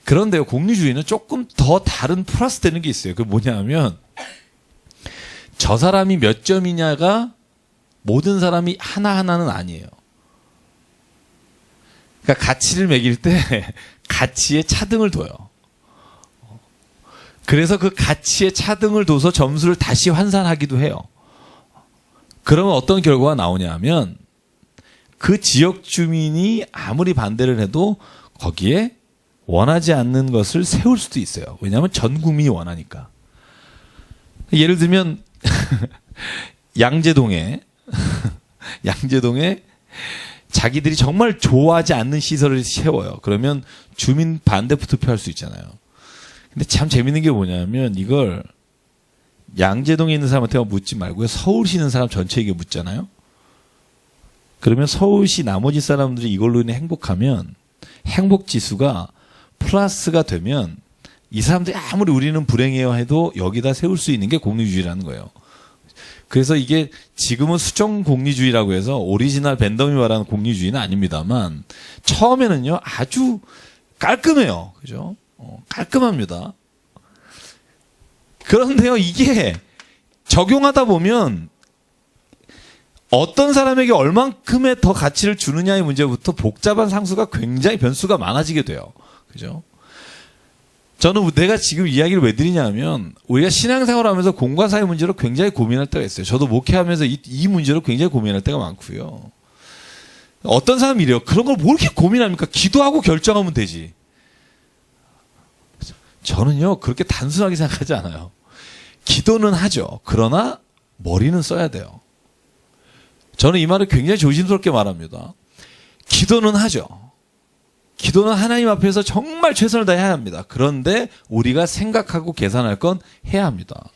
그런데요, 공리주의는 조금 더 다른 플러스 되는 게 있어요. 그게 뭐냐면 저 사람이 몇 점이냐가 모든 사람이 하나하나는 아니에요. 그러니까 가치를 매길 때 가치에 차등을 둬요. 그래서 그 가치에 차등을 둬서 점수를 다시 환산하기도 해요. 그러면 어떤 결과가 나오냐 하면 그 지역 주민이 아무리 반대를 해도 거기에 원하지 않는 것을 세울 수도 있어요. 왜냐하면 전 국민이 원하니까. 예를 들면 양재동에 자기들이 정말 좋아하지 않는 시설을 세워요. 그러면 주민 반대 투표할 수 있잖아요. 근데 참 재밌는 게 뭐냐면 이걸 양재동에 있는 사람한테만 묻지 말고요. 서울시 있는 사람 전체에게 묻잖아요. 그러면 서울시 나머지 사람들이 이걸로 인해 행복하면 행복지수가 플러스가 되면 이 사람들이 아무리 우리는 불행해요 해도 여기다 세울 수 있는 게 공리주의라는 거예요. 그래서 이게 지금은 수정 공리주의라고 해서 오리지널 밴덤이 말하는 공리주의는 아닙니다만 처음에는요 아주 깔끔해요. 그죠? 깔끔합니다. 그런데요 이게 적용하다 보면 어떤 사람에게 얼만큼의 더 가치를 주느냐의 문제부터 복잡한 상수가 굉장히 변수가 많아지게 돼요. 그죠? 저는 내가 지금 이야기를 왜 드리냐면 우리가 신앙생활을 하면서 공과 사의 문제로 굉장히 고민할 때가 있어요. 저도 목회하면서 이 문제로 굉장히 고민할 때가 많고요. 어떤 사람이 이래요. 그런 걸 뭐 이렇게 고민합니까? 기도하고 결정하면 되지. 저는요 그렇게 단순하게 생각하지 않아요. 기도는 하죠. 그러나 머리는 써야 돼요. 저는 이 말을 굉장히 조심스럽게 말합니다. 기도는 하죠. 기도는 하나님 앞에서 정말 최선을 다해야 합니다. 그런데 우리가 생각하고 계산할 건 해야 합니다.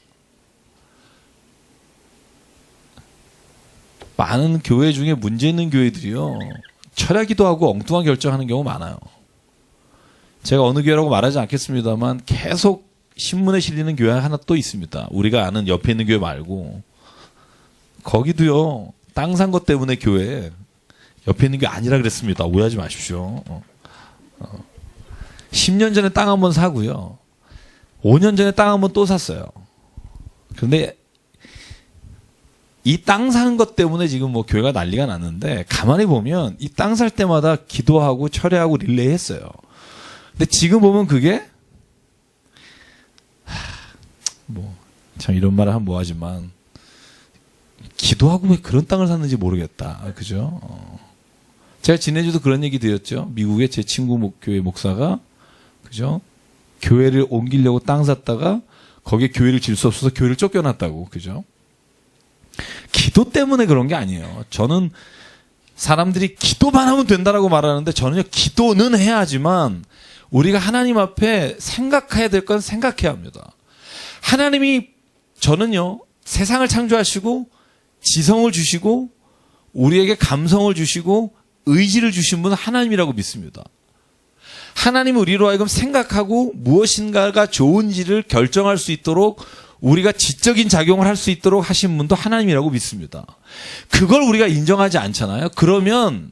많은 교회 중에 문제 있는 교회들이요. 철야기도하고 엉뚱한 결정하는 경우 많아요. 제가 어느 교회라고 말하지 않겠습니다만 계속 신문에 실리는 교회 하나 또 있습니다. 우리가 아는 옆에 있는 교회 말고. 거기도요. 땅 산 것 때문에 교회 옆에 있는 게 아니라 그랬습니다. 오해하지 마십시오. 10년 전에 땅 한 번 사고요. 5년 전에 땅 한 번 또 샀어요. 그런데 이 땅 사는 것 때문에 지금 뭐 교회가 난리가 났는데 가만히 보면 이 땅 살 때마다 기도하고 철회하고 릴레이 했어요. 근데 지금 보면 그게 참 이런 말을 하면 뭐하지만 기도하고 왜 그런 땅을 샀는지 모르겠다. 그죠? 제가 지난주도 그런 얘기 드렸죠. 미국의 제 친구 교회 목사가 그죠? 교회를 옮기려고 땅 샀다가 거기에 교회를 질 수 없어서 교회를 쫓겨났다고. 그죠? 기도 때문에 그런 게 아니에요. 저는 사람들이 기도만 하면 된다라고 말하는데 저는요, 기도는 해야 하지만 우리가 하나님 앞에 생각해야 될 건 생각해야 합니다. 하나님이 저는요, 세상을 창조하시고 지성을 주시고 우리에게 감성을 주시고 의지를 주신 분은 하나님이라고 믿습니다. 하나님은 우리로 하여금 생각하고 무엇인가가 좋은지를 결정할 수 있도록 우리가 지적인 작용을 할 수 있도록 하신 분도 하나님이라고 믿습니다. 그걸 우리가 인정하지 않잖아요. 그러면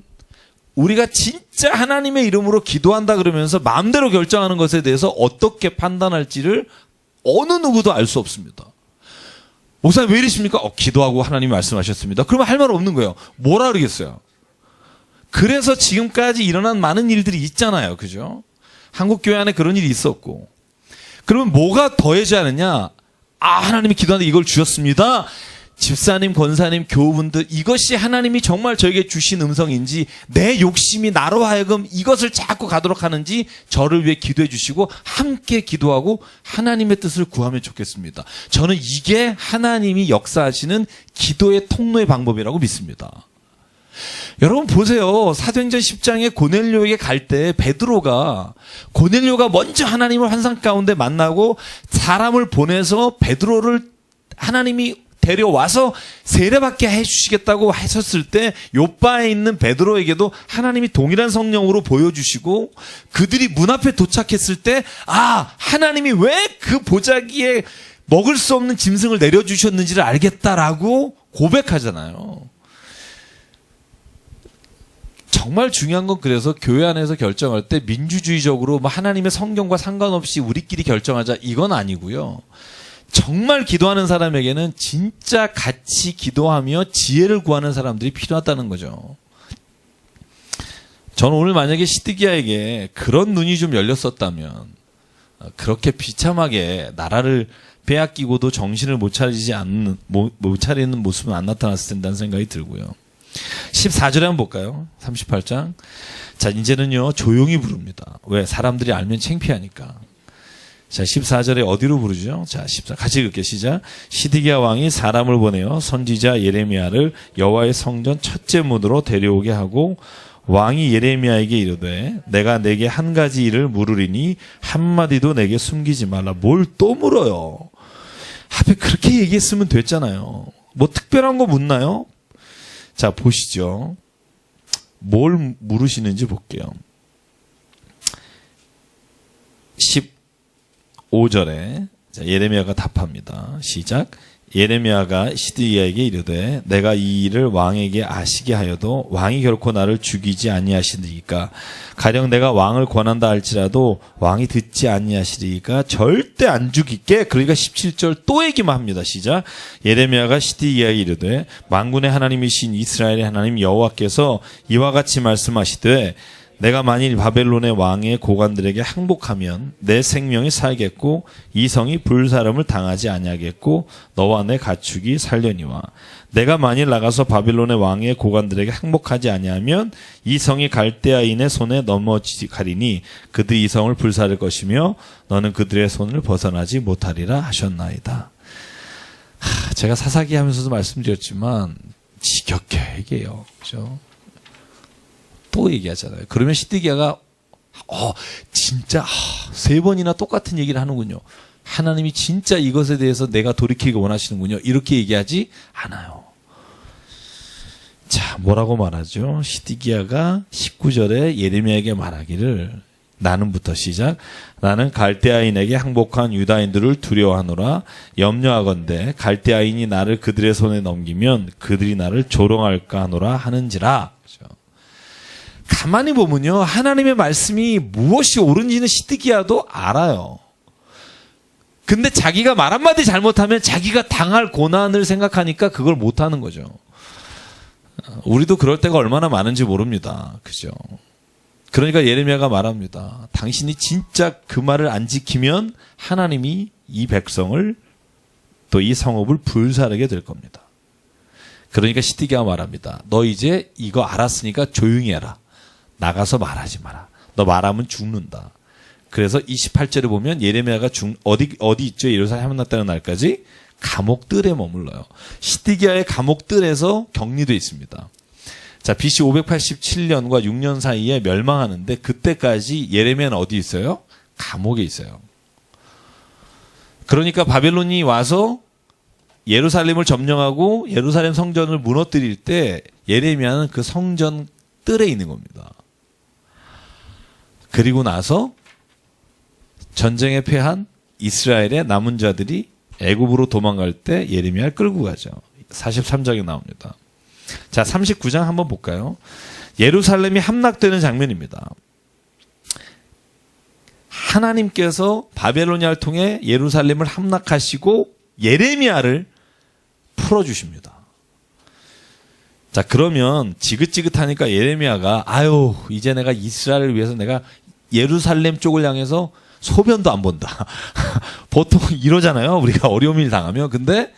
우리가 진짜 하나님의 이름으로 기도한다 그러면서 마음대로 결정하는 것에 대해서 어떻게 판단할지를 어느 누구도 알 수 없습니다. 목사님 왜 이러십니까? 기도하고 하나님이 말씀하셨습니다. 그러면 할 말 없는 거예요. 뭐라 그러겠어요? 그래서 지금까지 일어난 많은 일들이 있잖아요. 그죠? 한국 교회 안에 그런 일이 있었고. 그러면 뭐가 더해져야 하느냐? 하나님이 기도하는데 이걸 주셨습니다. 집사님, 권사님, 교우분들, 이것이 하나님이 정말 저에게 주신 음성인지 내 욕심이 나로 하여금 이것을 자꾸 가도록 하는지 저를 위해 기도해 주시고 함께 기도하고 하나님의 뜻을 구하면 좋겠습니다. 저는 이게 하나님이 역사하시는 기도의 통로의 방법이라고 믿습니다. 여러분 보세요. 사도행전 10장에 고넬료에게 갈 때 베드로가 고넬료가 먼저 하나님을 환상 가운데 만나고 사람을 보내서 베드로를 하나님이 데려와서 세례받게 해주시겠다고 하셨을 때 요바에 있는 베드로에게도 하나님이 동일한 성령으로 보여주시고 그들이 문 앞에 도착했을 때 하나님이 왜 그 보자기에 먹을 수 없는 짐승을 내려주셨는지를 알겠다라고 고백하잖아요. 정말 중요한 건 그래서 교회 안에서 결정할 때 민주주의적으로 하나님의 성경과 상관없이 우리끼리 결정하자 이건 아니고요. 정말 기도하는 사람에게는 진짜 같이 기도하며 지혜를 구하는 사람들이 필요하다는 거죠. 저는 오늘 만약에 시드기야에게 그런 눈이 좀 열렸었다면 그렇게 비참하게 나라를 빼앗기고도 정신을 못 차리는 모습은 안 나타났을 텐다는 생각이 들고요. 14절에 한번 볼까요? 38장. 자, 이제는요, 조용히 부릅니다. 왜? 사람들이 알면 창피하니까. 자, 14절에 어디로 부르죠? 자, 14. 같이 읽을게요. 시작. 시드기야 왕이 사람을 보내어 선지자 예레미야를 여호와의 성전 첫째 문으로 데려오게 하고 왕이 예레미야에게 이르되 내가 내게 한 가지 일을 물으리니 한마디도 내게 숨기지 말라. 뭘 또 물어요? 앞에 그렇게 얘기했으면 됐잖아요. 뭐 특별한 거 묻나요? 자, 보시죠. 뭘 물으시는지 볼게요. 15절에 예레미야가 답합니다. 시작. 예레미야가 시드기야에게 이르되 내가 이 일을 왕에게 아시게 하여도 왕이 결코 나를 죽이지 아니하시리이까 가령 내가 왕을 권한다 할지라도 왕이 듣지 아니하시리이까 절대 안 죽이게. 그러니까 17절 또 얘기만 합니다. 시작. 예레미야가 시드기야에게 이르되 만군의 하나님이신 이스라엘의 하나님 여호와께서 이와 같이 말씀하시되 내가 만일 바벨론의 왕의 고관들에게 항복하면 내 생명이 살겠고 이 성이 불사름을 당하지 아니하겠고 너와 내 가축이 살려니와 내가 만일 나가서 바벨론의 왕의 고관들에게 항복하지 아니하면 이 성이 갈대아인의 손에 넘어지가리니 그들이 이 성을 불사를 것이며 너는 그들의 손을 벗어나지 못하리라 하셨나이다. 제가 사사기 하면서도 말씀드렸지만 지겹게 얘기해요. 그죠? 또 얘기하잖아요. 그러면 시드기야가 진짜 3번이나 똑같은 얘기를 하는군요. 하나님이 진짜 이것에 대해서 내가 돌이키기 원하시는군요. 이렇게 얘기하지 않아요. 자, 뭐라고 말하죠? 시드기야가 19절에 예레미야에게 말하기를 나는부터 시작. 나는 갈대아인에게 항복한 유다인들을 두려워하노라. 염려하건대 갈대아인이 나를 그들의 손에 넘기면 그들이 나를 조롱할까 하노라 하는지라. 가만히 보면요, 하나님의 말씀이 무엇이 옳은지는 시드기야도 알아요. 근데 자기가 말 한마디 잘못하면 자기가 당할 고난을 생각하니까 그걸 못하는 거죠. 우리도 그럴 때가 얼마나 많은지 모릅니다. 그죠? 그러니까 예레미야가 말합니다. 당신이 진짜 그 말을 안 지키면 하나님이 이 백성을 또 이 성읍을 불사르게 될 겁니다. 그러니까 시드기야가 말합니다. 너 이제 이거 알았으니까 조용히 해라. 나가서 말하지 마라. 너 말하면 죽는다. 그래서 28절에 보면 예레미야가 어디 있죠? 예루살렘 함락되는 날까지 감옥 뜰에 머물러요. 시드기야의 감옥 뜰에서 격리되어 있습니다. 자, BC 587년과 6년 사이에 멸망하는데 그때까지 예레미야는 어디 있어요? 감옥에 있어요. 그러니까 바벨론이 와서 예루살렘을 점령하고 예루살렘 성전을 무너뜨릴 때 예레미야는 그 성전 뜰에 있는 겁니다. 그리고 나서 전쟁에 패한 이스라엘의 남은 자들이 애굽으로 도망갈 때 예레미야를 끌고 가죠. 43장에 나옵니다. 자, 39장 한번 볼까요? 예루살렘이 함락되는 장면입니다. 하나님께서 바벨로니아를 통해 예루살렘을 함락하시고 예레미야를 풀어주십니다. 자, 그러면 지긋지긋하니까 예레미야가 아유 이제 내가 이스라엘을 위해서 내가 예루살렘 쪽을 향해서 소변도 안 본다. 보통 이러잖아요. 우리가 어려움을 당하면. 근데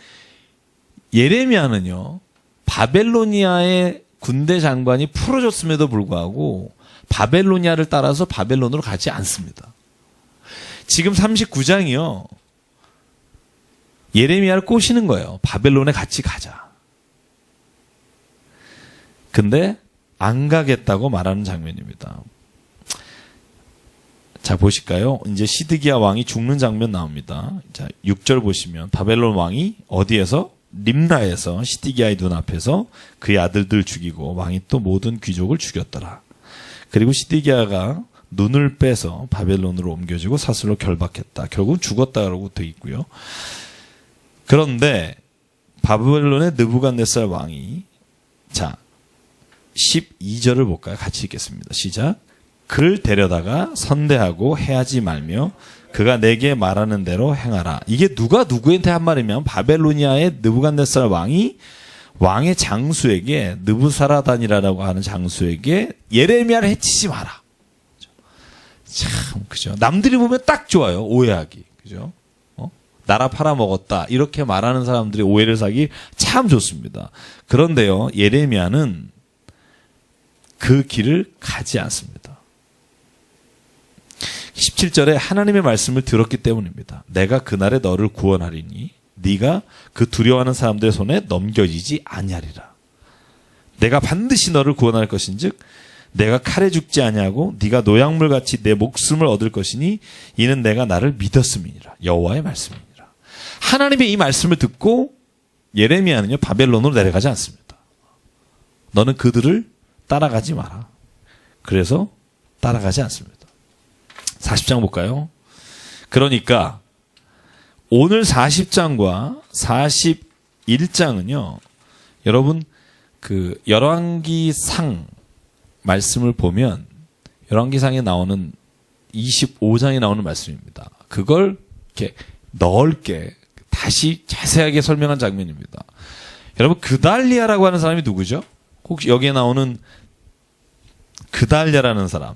예레미야는요. 바벨로니아의 군대 장관이 풀어줬음에도 불구하고 바벨로니아를 따라서 바벨론으로 가지 않습니다. 지금 39장이요. 예레미야를 꼬시는 거예요. 바벨론에 같이 가자. 근데 안 가겠다고 말하는 장면입니다. 자, 보실까요? 이제 시드기야 왕이 죽는 장면 나옵니다. 자, 6절 보시면 바벨론 왕이 어디에서? 림나에서 시드기야의 눈앞에서 그의 아들들 죽이고 왕이 또 모든 귀족을 죽였더라. 그리고 시드기야가 눈을 빼서 바벨론으로 옮겨지고 사슬로 결박했다. 결국은 죽었다라고 되어 있고요. 그런데 바벨론의 느부갓네살 왕이 자 12절을 볼까요? 같이 읽겠습니다. 시작. 그를 데려다가 선대하고 해하지 말며 그가 내게 말하는 대로 행하라. 이게 누가 누구한테 한 말이면 바벨로니아의 느부갓네살 왕이 왕의 장수에게 느부사라단이라고 하는 장수에게 예레미야를 해치지 마라. 참 그죠. 남들이 보면 딱 좋아요. 오해하기. 그죠? 나라 팔아먹었다. 이렇게 말하는 사람들이 오해를 사기 참 좋습니다. 그런데요. 예레미야는 그 길을 가지 않습니다. 17절에 하나님의 말씀을 들었기 때문입니다. 내가 그날에 너를 구원하리니 네가 그 두려워하는 사람들의 손에 넘겨지지 아니하리라. 내가 반드시 너를 구원할 것인즉 내가 칼에 죽지 아니하고 네가 노약물같이 내 목숨을 얻을 것이니 이는 내가 나를 믿었음이니라. 여호와의 말씀이니라. 하나님의 이 말씀을 듣고 예레미야는요 바벨론으로 내려가지 않습니다. 너는 그들을 따라가지 마라. 그래서 따라가지 않습니다. 40장 볼까요? 그러니까 오늘 40장과 41장은요. 여러분 그 열왕기상 말씀을 보면 열왕기상에 나오는 25장에 나오는 말씀입니다. 그걸 이렇게 넓게 다시 자세하게 설명한 장면입니다. 여러분 그달리아라고 하는 사람이 누구죠? 혹시 여기에 나오는 그달리아라는 사람.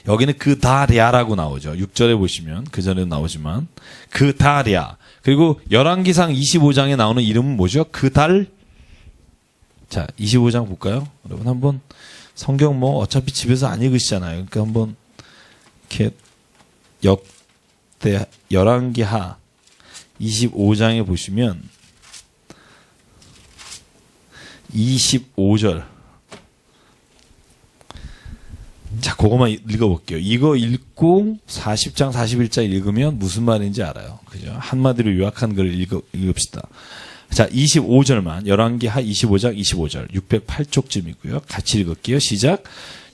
여기는 그다랴라고 나오죠. 6절에 보시면 그 전에도 나오지만 그다랴. 그리고 열왕기상 25장에 나오는 이름은 뭐죠? 자, 25장 볼까요? 여러분 한번 성경 뭐 어차피 집에서 안 읽으시잖아요. 그러니까 한번 이렇게 열왕기하 25장에 보시면 25절. 자, 그것만 읽어볼게요. 이거 읽고 40장, 41장 읽으면 무슨 말인지 알아요. 그죠? 한마디로 요약한 걸 읽읍시다. 자, 25절만. 열왕기하 25장 25절. 608쪽쯤이고요. 같이 읽을게요. 시작.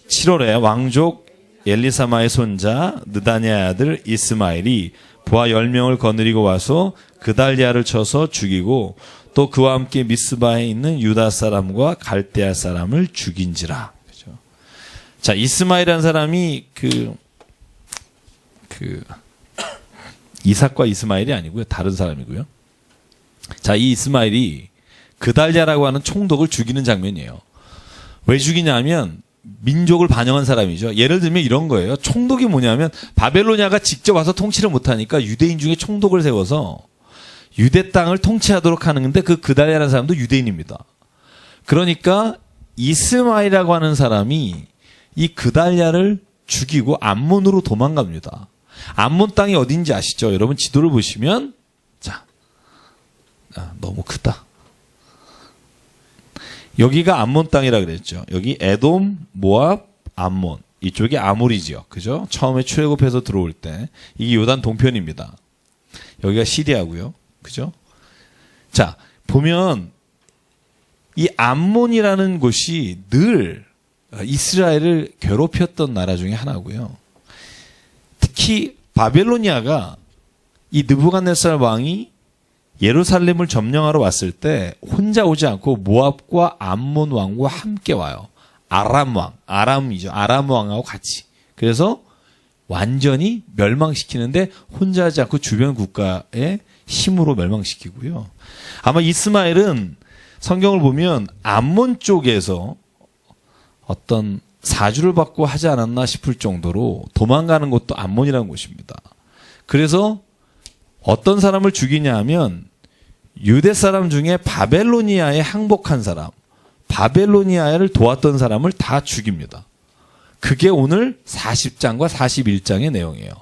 7월에 왕족 엘리사마의 손자 느다냐의 아들 이스마엘이 부하 10명을 거느리고 와서 그달리아를 쳐서 죽이고 또 그와 함께 미스바에 있는 유다 사람과 갈대아 사람을 죽인지라. 그죠? 자, 이스마엘이라는 사람이 이삭과 이스마엘이 아니고요. 다른 사람이고요. 자, 이 이스마엘이 그달리아라고 하는 총독을 죽이는 장면이에요. 왜 죽이냐면 민족을 반영한 사람이죠. 예를 들면 이런 거예요. 총독이 뭐냐면 바벨로니아가 직접 와서 통치를 못하니까 유대인 중에 총독을 세워서 유대 땅을 통치하도록 하는 건데 그 그달랴라는 사람도 유대인입니다. 그러니까 이스마엘이라고 하는 사람이 이 그달랴를 죽이고 암몬으로 도망갑니다. 암몬 땅이 어딘지 아시죠? 여러분 지도를 보시면 자, 너무 크다. 여기가 암몬 땅이라 그랬죠. 여기 에돔, 모압, 암몬. 이쪽이 아모리 지역. 그죠? 처음에 출애굽해서 들어올 때 이게 요단 동편입니다. 여기가 시리아고요. 그죠? 자, 보면 이 암몬이라는 곳이 늘 이스라엘을 괴롭혔던 나라 중에 하나고요. 특히 바벨로니아가 이 느부갓네살 왕이 예루살렘을 점령하러 왔을 때 혼자 오지 않고 모압과 암몬 왕과 함께 와요. 아람 왕, 아람이죠. 아람 왕하고 같이. 그래서 완전히 멸망시키는데 혼자 하지 않고 주변 국가의 힘으로 멸망시키고요. 아마 이스마엘은 성경을 보면 암몬 쪽에서 어떤 사주를 받고 하지 않았나 싶을 정도로 도망가는 곳도 암몬이라는 곳입니다. 그래서 어떤 사람을 죽이냐 하면 유대 사람 중에 바벨로니아에 항복한 사람, 바벨로니아를 도왔던 사람을 다 죽입니다. 그게 오늘 40장과 41장의 내용이에요.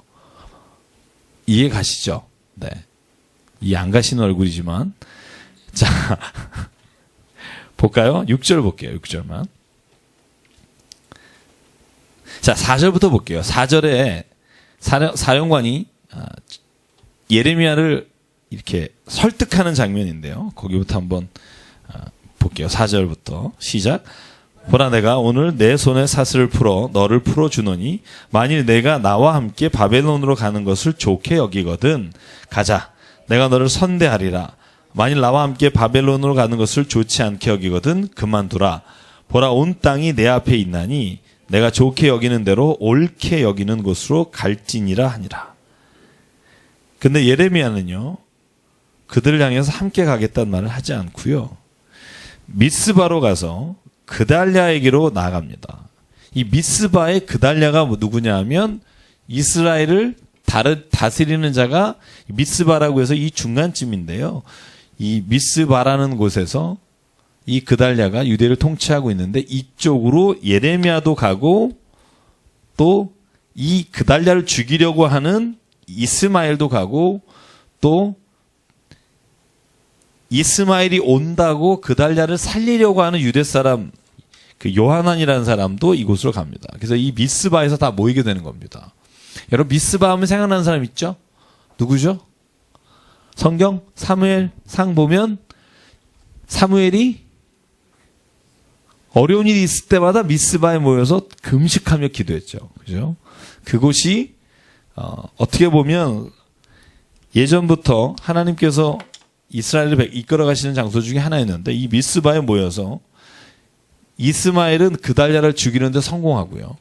이해 가시죠? 네. 이해 안 가시는 얼굴이지만. 자, 볼까요? 6절 볼게요. 6절만. 자, 4절부터 볼게요. 4절에 사령관이 예레미야를 이렇게 설득하는 장면인데요. 거기부터 한번 볼게요. 4절부터 시작. 보라, 내가 오늘 내 손에 사슬을 풀어 너를 풀어주노니 만일 내가 나와 함께 바벨론으로 가는 것을 좋게 여기거든 가자. 내가 너를 선대하리라. 만일 나와 함께 바벨론으로 가는 것을 좋지 않게 여기거든 그만두라. 보라, 온 땅이 내 앞에 있나니 내가 좋게 여기는 대로 옳게 여기는 곳으로 갈지니라 하니라. 근데 예레미야는요, 그들을 향해서 함께 가겠다는 말을 하지 않고요, 미스바로 가서 그달랴에게로 나아갑니다. 이 미스바의 그달랴가 누구냐 하면 이스라엘을 다스리는 자가 미스바라고 해서 이 중간쯤인데요. 이 미스바라는 곳에서 이 그달랴가 유대를 통치하고 있는데 이쪽으로 예레미야도 가고 또 이 그달랴를 죽이려고 하는 이스마엘도 가고 또 이스마엘이 온다고 그달랴를 살리려고 하는 유대 사람 그 요하난이라는 사람도 이곳으로 갑니다. 그래서 이 미스바에서 다 모이게 되는 겁니다. 여러분 미스바 하면 생각나는 사람 있죠? 누구죠? 성경 사무엘상 보면 사무엘이 어려운 일이 있을 때마다 미스바에 모여서 금식하며 기도했죠. 그죠? 그곳이 어떻게 보면 예전부터 하나님께서 이스라엘을 이끌어 가시는 장소 중에 하나였는데 이 미스바에 모여서 이스마엘은 그달랴를 죽이는데 성공하고요.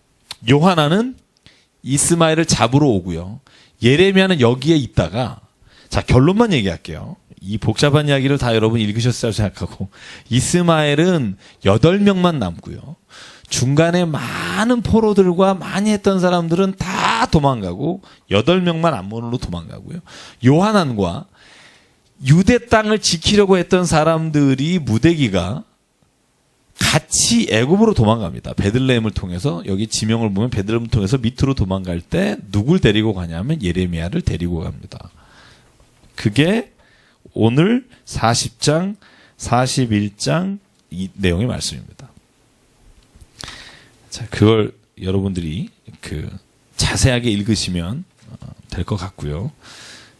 요하나는 이스마엘을 잡으러 오고요. 예레미야는 여기에 있다가 자 결론만 얘기할게요. 이 복잡한 이야기를 다 여러분 읽으셨을 생각하고 이스마엘은 8명만 남고요. 중간에 많은 포로들과 많이 했던 사람들은 다 도망가고 8명만 암몬으로 도망가고요. 요하난과 유대 땅을 지키려고 했던 사람들이 무대기가 같이 애굽으로 도망갑니다. 베들레헴을 통해서 여기 지명을 보면 베들레헴을 통해서 밑으로 도망갈 때 누굴 데리고 가냐면 예레미야를 데리고 갑니다. 그게 오늘 40장, 41장 이 내용의 말씀입니다. 자, 그걸 여러분들이 자세하게 읽으시면 될 것 같고요.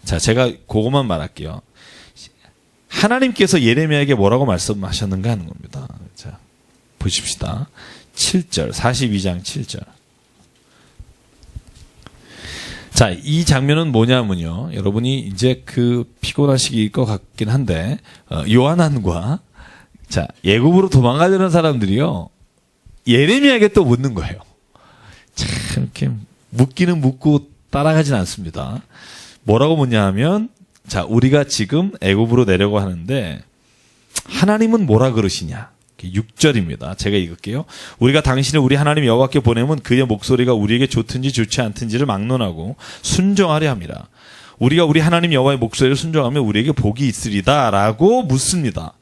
자, 제가 그것만 말할게요. 하나님께서 예레미야에게 뭐라고 말씀하셨는가 하는 겁니다. 자, 보십시다. 7절, 42장 7절. 자, 이 장면은 뭐냐면요. 여러분이 이제 피곤하시길 것 같긴 한데, 요하난과, 자, 애굽으로 도망가려는 사람들이요. 예레미야에게 또 묻는 거예요. 참, 이렇게 묻기는 묻고 따라가진 않습니다. 뭐라고 묻냐 하면, 자, 우리가 지금 애굽으로 내려고 하는데, 하나님은 뭐라 그러시냐? 6절입니다. 제가 읽을게요. 우리가 당신을 우리 하나님 여호와께 보내면 그의 목소리가 우리에게 좋든지 좋지 않든지를 막론하고 순종하려 합니다. 우리가 우리 하나님 여호와의 목소리를 순종하면 우리에게 복이 있으리다라고 묻습니다.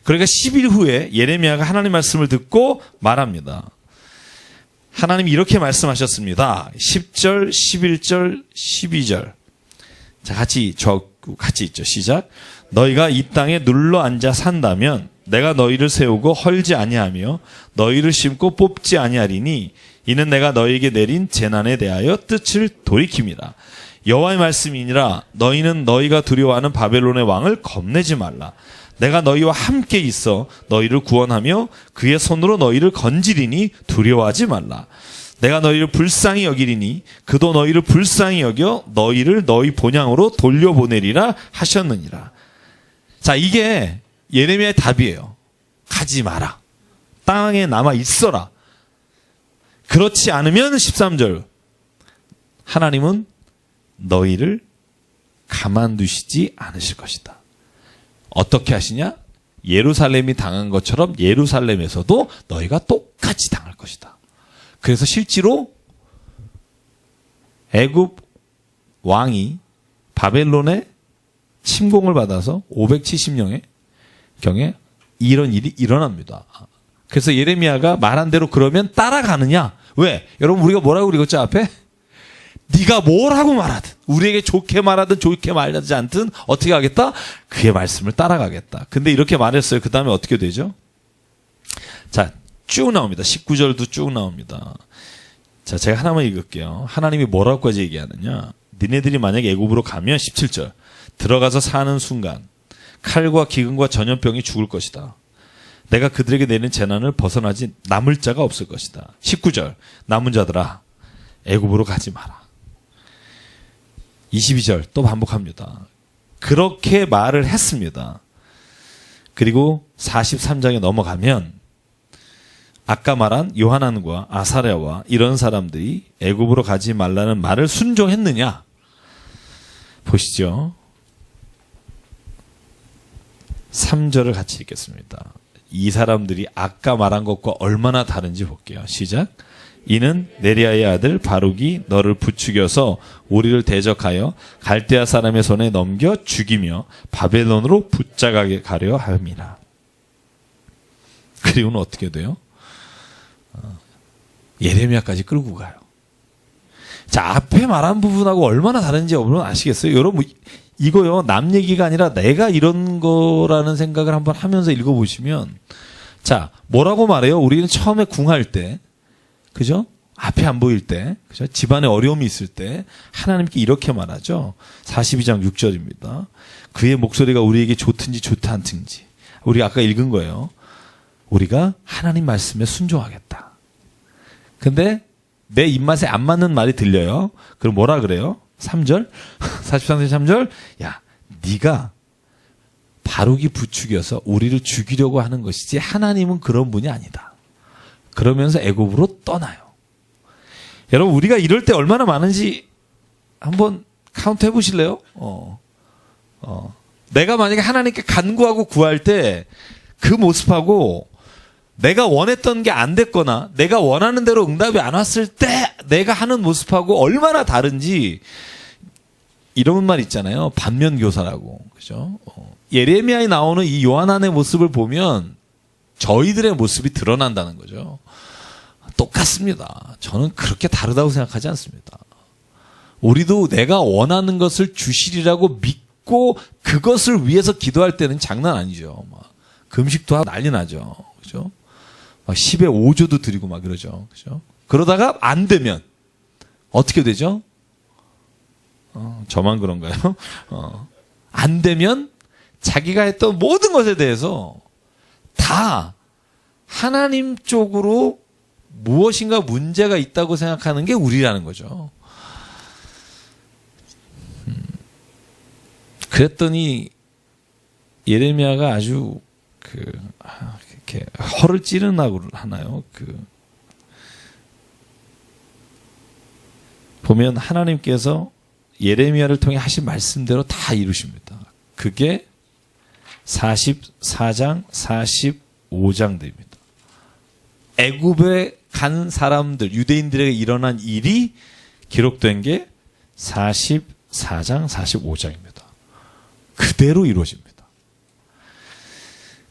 그러니까 10일 후에 예레미야가 하나님 말씀을 듣고 말합니다. 하나님이 이렇게 말씀하셨습니다. 10절, 11절, 12절. 자, 같이 있죠. 시작. 너희가 이 땅에 눌러 앉아 산다면 내가 너희를 세우고 헐지 아니하며 너희를 심고 뽑지 아니하리니 이는 내가 너희에게 내린 재난에 대하여 뜻을 돌이킴이라. 여호와의 말씀이니라. 너희는 너희가 두려워하는 바벨론의 왕을 겁내지 말라. 내가 너희와 함께 있어 너희를 구원하며 그의 손으로 너희를 건지리니 두려워하지 말라. 내가 너희를 불쌍히 여기리니 그도 너희를 불쌍히 여겨 너희를 너희 본향으로 돌려보내리라 하셨느니라. 자, 이게 예레미야의 답이에요. 가지 마라. 땅에 남아 있어라. 그렇지 않으면 13절 하나님은 너희를 가만두시지 않으실 것이다. 어떻게 하시냐? 예루살렘이 당한 것처럼 예루살렘에서도 너희가 똑같이 당할 것이다. 그래서 실제로 애굽 왕이 바벨론의 침공을 받아서 570년에 경에 이런 일이 일어납니다. 그래서 예레미야가 말한 대로 그러면 따라가느냐? 왜? 여러분 우리가 뭐라고 읽었죠 앞에? 네가 뭘 하고 말하든 우리에게 좋게 말하든 좋게 말하지 않든 어떻게 하겠다? 그의 말씀을 따라가겠다. 근데 이렇게 말했어요. 그 다음에 어떻게 되죠? 자, 쭉 나옵니다. 19절도 쭉 나옵니다. 자, 제가 하나만 읽을게요. 하나님이 뭐라고까지 얘기하느냐? 니네들이 만약에 애굽으로 가면 17절 들어가서 사는 순간 칼과 기근과 전염병이 죽을 것이다. 내가 그들에게 내는 재난을 벗어나지 남을 자가 없을 것이다. 19절 남은 자들아 애굽으로 가지 마라. 22절 또 반복합니다. 그렇게 말을 했습니다. 그리고 43장에 넘어가면 아까 말한 요하난과 아사랴와 이런 사람들이 애굽으로 가지 말라는 말을 순종했느냐? 보시죠. 3절을 같이 읽겠습니다. 이 사람들이 아까 말한 것과 얼마나 다른지 볼게요. 시작. 이는 네리야의 아들 바룩이 너를 부추겨서 우리를 대적하여 갈대아 사람의 손에 넘겨 죽이며 바벨론으로 붙잡아게 가려 함이라. 그리고는 어떻게 돼요? 예레미야까지 끌고 가요. 자, 앞에 말한 부분하고 얼마나 다른지 여러분 아시겠어요? 여러분 이거요 남 얘기가 아니라 내가 이런 거라는 생각을 한번 하면서 읽어보시면 자, 뭐라고 말해요? 우리는 처음에 궁할 때 그죠? 앞에 안 보일 때, 그죠? 집안에 어려움이 있을 때 하나님께 이렇게 말하죠. 42장 6절입니다. 그의 목소리가 우리에게 좋든지 좋지 않든지 우리가 아까 읽은 거예요. 우리가 하나님 말씀에 순종하겠다. 근데 내 입맛에 안 맞는 말이 들려요. 그럼 뭐라 그래요? 3절? 43절 3절? 야, 네가 바룩이 부추겨서 우리를 죽이려고 하는 것이지 하나님은 그런 분이 아니다. 그러면서 애굽으로 떠나요. 여러분 우리가 이럴 때 얼마나 많은지 한번 카운트 해보실래요? 내가 만약에 하나님께 간구하고 구할 때 그 모습하고 내가 원했던 게 안 됐거나 내가 원하는 대로 응답이 안 왔을 때 내가 하는 모습하고 얼마나 다른지 이런 말 있잖아요. 반면교사라고. 그죠? 예레미야에 나오는 이 요하난의 모습을 보면 저희들의 모습이 드러난다는 거죠. 똑같습니다. 저는 그렇게 다르다고 생각하지 않습니다. 우리도 내가 원하는 것을 주시리라고 믿고 그것을 위해서 기도할 때는 장난 아니죠. 막 금식도 하고 난리 나죠. 그죠? 막 10에 5조도 드리고 막 그러죠. 그죠? 그러다가 안 되면 어떻게 되죠? 저만 그런가요? 안 되면 자기가 했던 모든 것에 대해서 다 하나님 쪽으로 무엇인가 문제가 있다고 생각하는 게 우리라는 거죠. 그랬더니 예레미야가 아주 이렇게 허를 찌르나고 하나요? 보면 하나님께서 예레미야를 통해 하신 말씀대로 다 이루십니다. 그게 44장, 45장 됩니다. 애굽에 간 사람들, 유대인들에게 일어난 일이 기록된 게 44장, 44장, 45장입니다. 그대로 이루어집니다.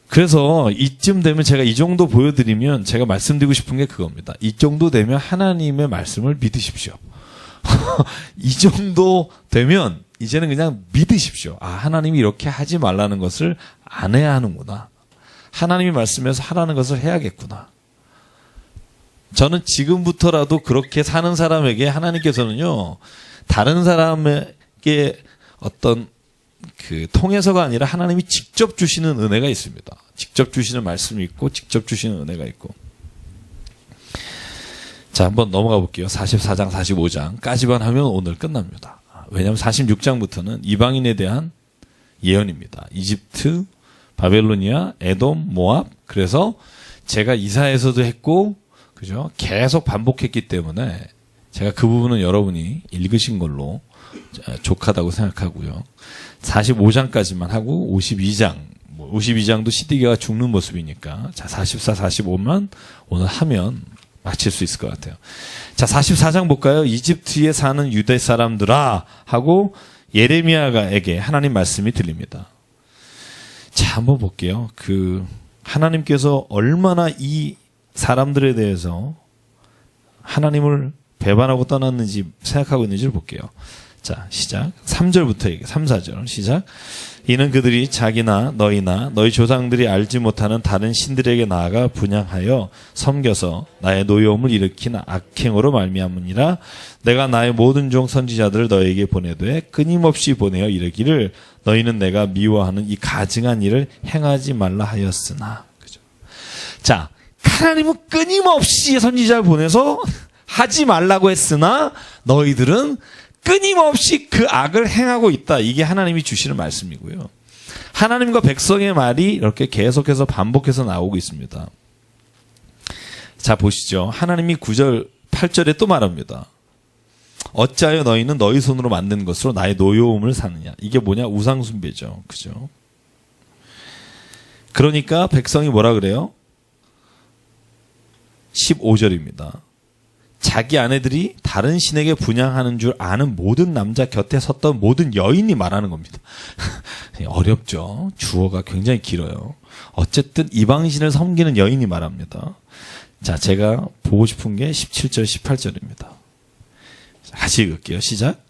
그래서 이쯤 되면 제가 이 정도 보여드리면 제가 말씀드리고 싶은 게 그겁니다. 이 정도 되면 하나님의 말씀을 믿으십시오. 이 정도 되면 이제는 그냥 믿으십시오. 아, 하나님이 이렇게 하지 말라는 것을 안 해야 하는구나. 하나님이 말씀해서 하라는 것을 해야겠구나. 저는 지금부터라도 그렇게 사는 사람에게 하나님께서는요, 다른 사람에게 어떤 통해서가 아니라 하나님이 직접 주시는 은혜가 있습니다. 직접 주시는 말씀이 있고, 직접 주시는 은혜가 있고. 자, 한번 넘어가 볼게요. 44장, 45장까지만 하면 오늘 끝납니다. 왜냐하면 46장부터는 이방인에 대한 예언입니다. 이집트, 바벨로니아, 에돔, 모압. 그래서 제가 이사에서도 했고, 그죠? 계속 반복했기 때문에 제가 그 부분은 여러분이 읽으신 걸로 족하다고 생각하고요. 45장까지만 하고 52장도 시드기가 죽는 모습이니까 자 44, 45만 오늘 하면 마칠 수 있을 것 같아요. 자 44장 볼까요? 이집트에 사는 유대 사람들아 하고 예레미야에게 하나님 말씀이 들립니다. 자 한번 볼게요. 하나님께서 얼마나 이 사람들에 대해서 하나님을 배반하고 떠났는지 생각하고 있는지를 볼게요. 자, 시작. 3절부터 3, 4절 시작. 이는 그들이 자기나 너희나 너희 조상들이 알지 못하는 다른 신들에게 나아가 분향하여 섬겨서 나의 노여움을 일으킨 악행으로 말미암으니라. 내가 나의 모든 종 선지자들을 너희에게 보내되 끊임없이 보내어 이르기를 너희는 내가 미워하는 이 가증한 일을 행하지 말라 하였으나. 그죠? 자, 하나님은 끊임없이 선지자를 보내서 하지 말라고 했으나 너희들은 끊임없이 그 악을 행하고 있다. 이게 하나님이 주시는 말씀이고요. 하나님과 백성의 말이 이렇게 계속해서 반복해서 나오고 있습니다. 자 보시죠. 하나님이 9절, 8절에 또 말합니다. 어찌하여 너희는 너희 손으로 만든 것으로 나의 노여움을 사느냐. 이게 뭐냐? 우상숭배죠. 그죠? 그러니까 백성이 뭐라 그래요? 15절입니다. 자기 아내들이 다른 신에게 분향하는 줄 아는 모든 남자 곁에 섰던 모든 여인이 말하는 겁니다. 어렵죠. 주어가 굉장히 길어요. 어쨌든 이방신을 섬기는 여인이 말합니다. 자, 제가 보고 싶은 게 17절, 18절입니다. 다시 읽을게요. 시작.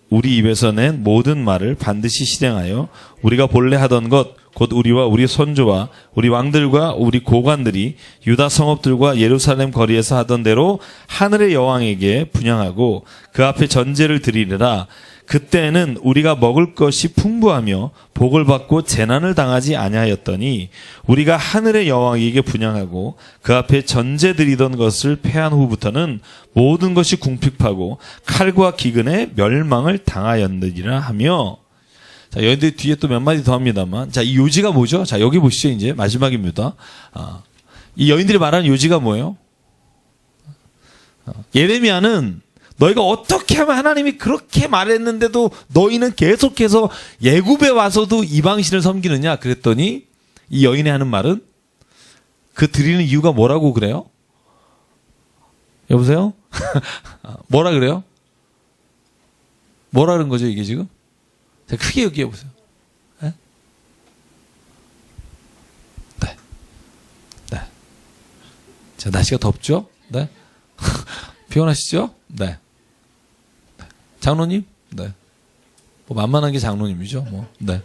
우리 입에서 낸 모든 말을 반드시 실행하여 우리가 본래 하던 것 곧 우리와 우리 손주와 우리 왕들과 우리 고관들이 유다 성읍들과 예루살렘 거리에서 하던 대로 하늘의 여왕에게 분향하고 그 앞에 전제를 드리리라. 그때는 우리가 먹을 것이 풍부하며 복을 받고 재난을 당하지 아니하였더니 우리가 하늘의 여왕에게 분향하고 그 앞에 전제 드리던 것을 패한 후부터는 모든 것이 궁핍하고 칼과 기근에 멸망을 당하였느니라 하며. 자, 여기들 뒤에 또 몇 마디 더 합니다만. 자, 이 요지가 뭐죠? 자, 여기 보시죠. 이제 마지막입니다. 이 여인들이 말하는 요지가 뭐예요? 예레미야는 너희가 어떻게 하면 하나님이 그렇게 말했는데도 너희는 계속해서 애굽에 와서도 이방신을 섬기느냐? 그랬더니 이 여인이 하는 말은 그 드리는 이유가 뭐라고 그래요? 여보세요? 뭐라 그래요? 뭐라는 거죠, 이게 지금? 자, 크게 얘기해 보세요. 네? 네. 네. 자, 날씨가 덥죠? 네. 피곤하시죠? 네. 장로님? 네. 뭐 만만한 게 장로님이죠, 뭐. 네.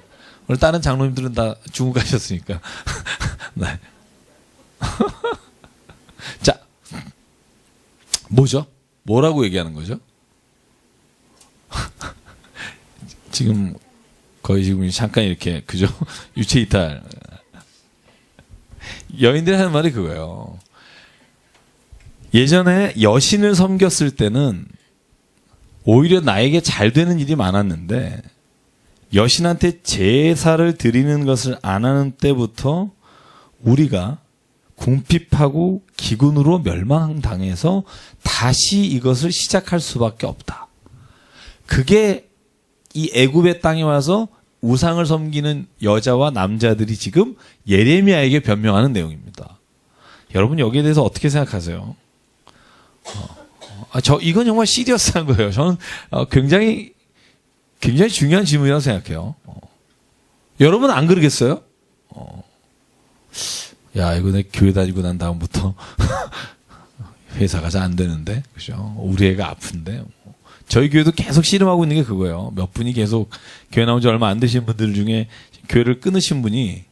오늘 다른 장로님들은 다 중국 가셨으니까. 네. 자, 뭐죠? 뭐라고 얘기하는 거죠? 지금 거의 지금 잠깐 이렇게 그죠? 유체 이탈. 여인들이 하는 말이 그거예요. 예전에 여신을 섬겼을 때는 오히려 나에게 잘 되는 일이 많았는데 여신한테 제사를 드리는 것을 안 하는 때부터 우리가 궁핍하고 기근으로 멸망당해서 다시 이것을 시작할 수밖에 없다. 그게 이 애굽의 땅에 와서 우상을 섬기는 여자와 남자들이 지금 예레미야에게 변명하는 내용입니다. 여러분 여기에 대해서 어떻게 생각하세요? 이건 정말 시리어스한 거예요. 저는 굉장히 굉장히 중요한 질문이라고 생각해요. 여러분 안 그러겠어요? 야, 이거 내 교회 다니고 난 다음부터 회사가 잘 안 되는데, 그죠? 우리 애가 아픈데. 저희 교회도 계속 씨름하고 있는 게 그거예요. 몇 분이 계속 교회 나온 지 얼마 안 되신 분들 중에 교회를 끊으신 분이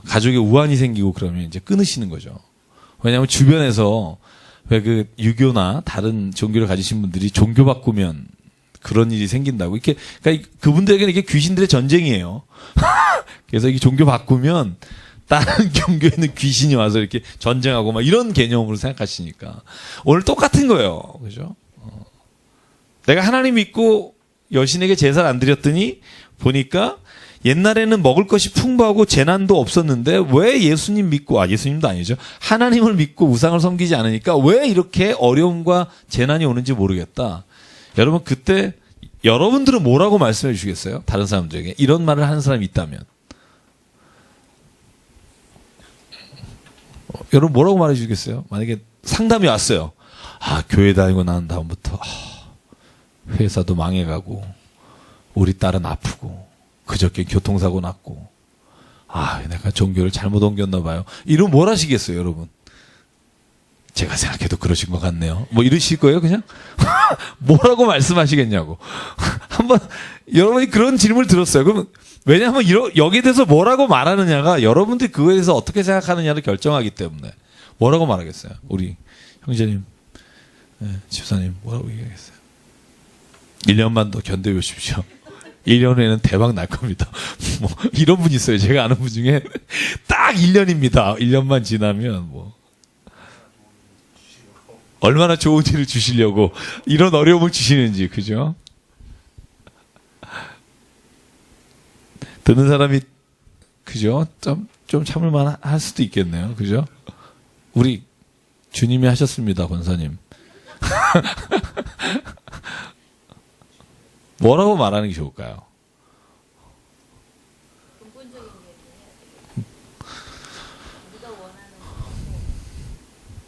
가족에 우환이 생기고 그러면 이제 끊으시는 거죠. 왜냐하면 주변에서 왜 그 유교나 다른 종교를 가지신 분들이 종교 바꾸면 그런 일이 생긴다고. 이렇게, 그러니까 그분들에게는 이게 귀신들의 전쟁이에요. 그래서 이 종교 바꾸면 다른 종교에 있는 귀신이 와서 이렇게 전쟁하고 막 이런 개념으로 생각하시니까. 오늘 똑같은 거예요. 그죠? 내가 하나님 믿고 여신에게 제사를 안 드렸더니 보니까 옛날에는 먹을 것이 풍부하고 재난도 없었는데 왜 예수님 믿고, 예수님도 아니죠. 하나님을 믿고 우상을 섬기지 않으니까 왜 이렇게 어려움과 재난이 오는지 모르겠다. 여러분, 그때 여러분들은 뭐라고 말씀해 주시겠어요? 다른 사람들에게. 이런 말을 하는 사람이 있다면. 여러분 뭐라고 말해 주시겠어요? 만약에 상담이 왔어요. 교회 다니고 난 다음부터 회사도 망해가고 우리 딸은 아프고 그저께 교통사고 났고 내가 종교를 잘못 옮겼나 봐요. 이러면 뭘 하시겠어요, 여러분? 제가 생각해도 그러신 것 같네요. 뭐 이러실 거예요, 그냥? 뭐라고 말씀하시겠냐고. 한번 여러분이 그런 질문을 들었어요. 그러면 왜냐하면 여기에 대해서 뭐라고 말하느냐가 여러분들이 그거에 대해서 어떻게 생각하느냐를 결정하기 때문에 뭐라고 말하겠어요? 우리 형제님, 집사님 뭐라고 얘기하겠어요? 1년만 더 견뎌보십시오. 1년 후에는 대박 날 겁니다. 뭐 이런 분 있어요. 제가 아는 분 중에 딱 1년입니다. 1년만 지나면 뭐 얼마나 좋은 일을 주시려고 이런 어려움을 주시는지, 그죠? 듣는 사람이, 그죠? 좀 참을만 할 수도 있겠네요. 그죠? 우리 주님이 하셨습니다, 권사님. 뭐라고 말하는 게 좋을까요? 근본적인 얘기를 해야 되겠죠. 네가 원하는 거하고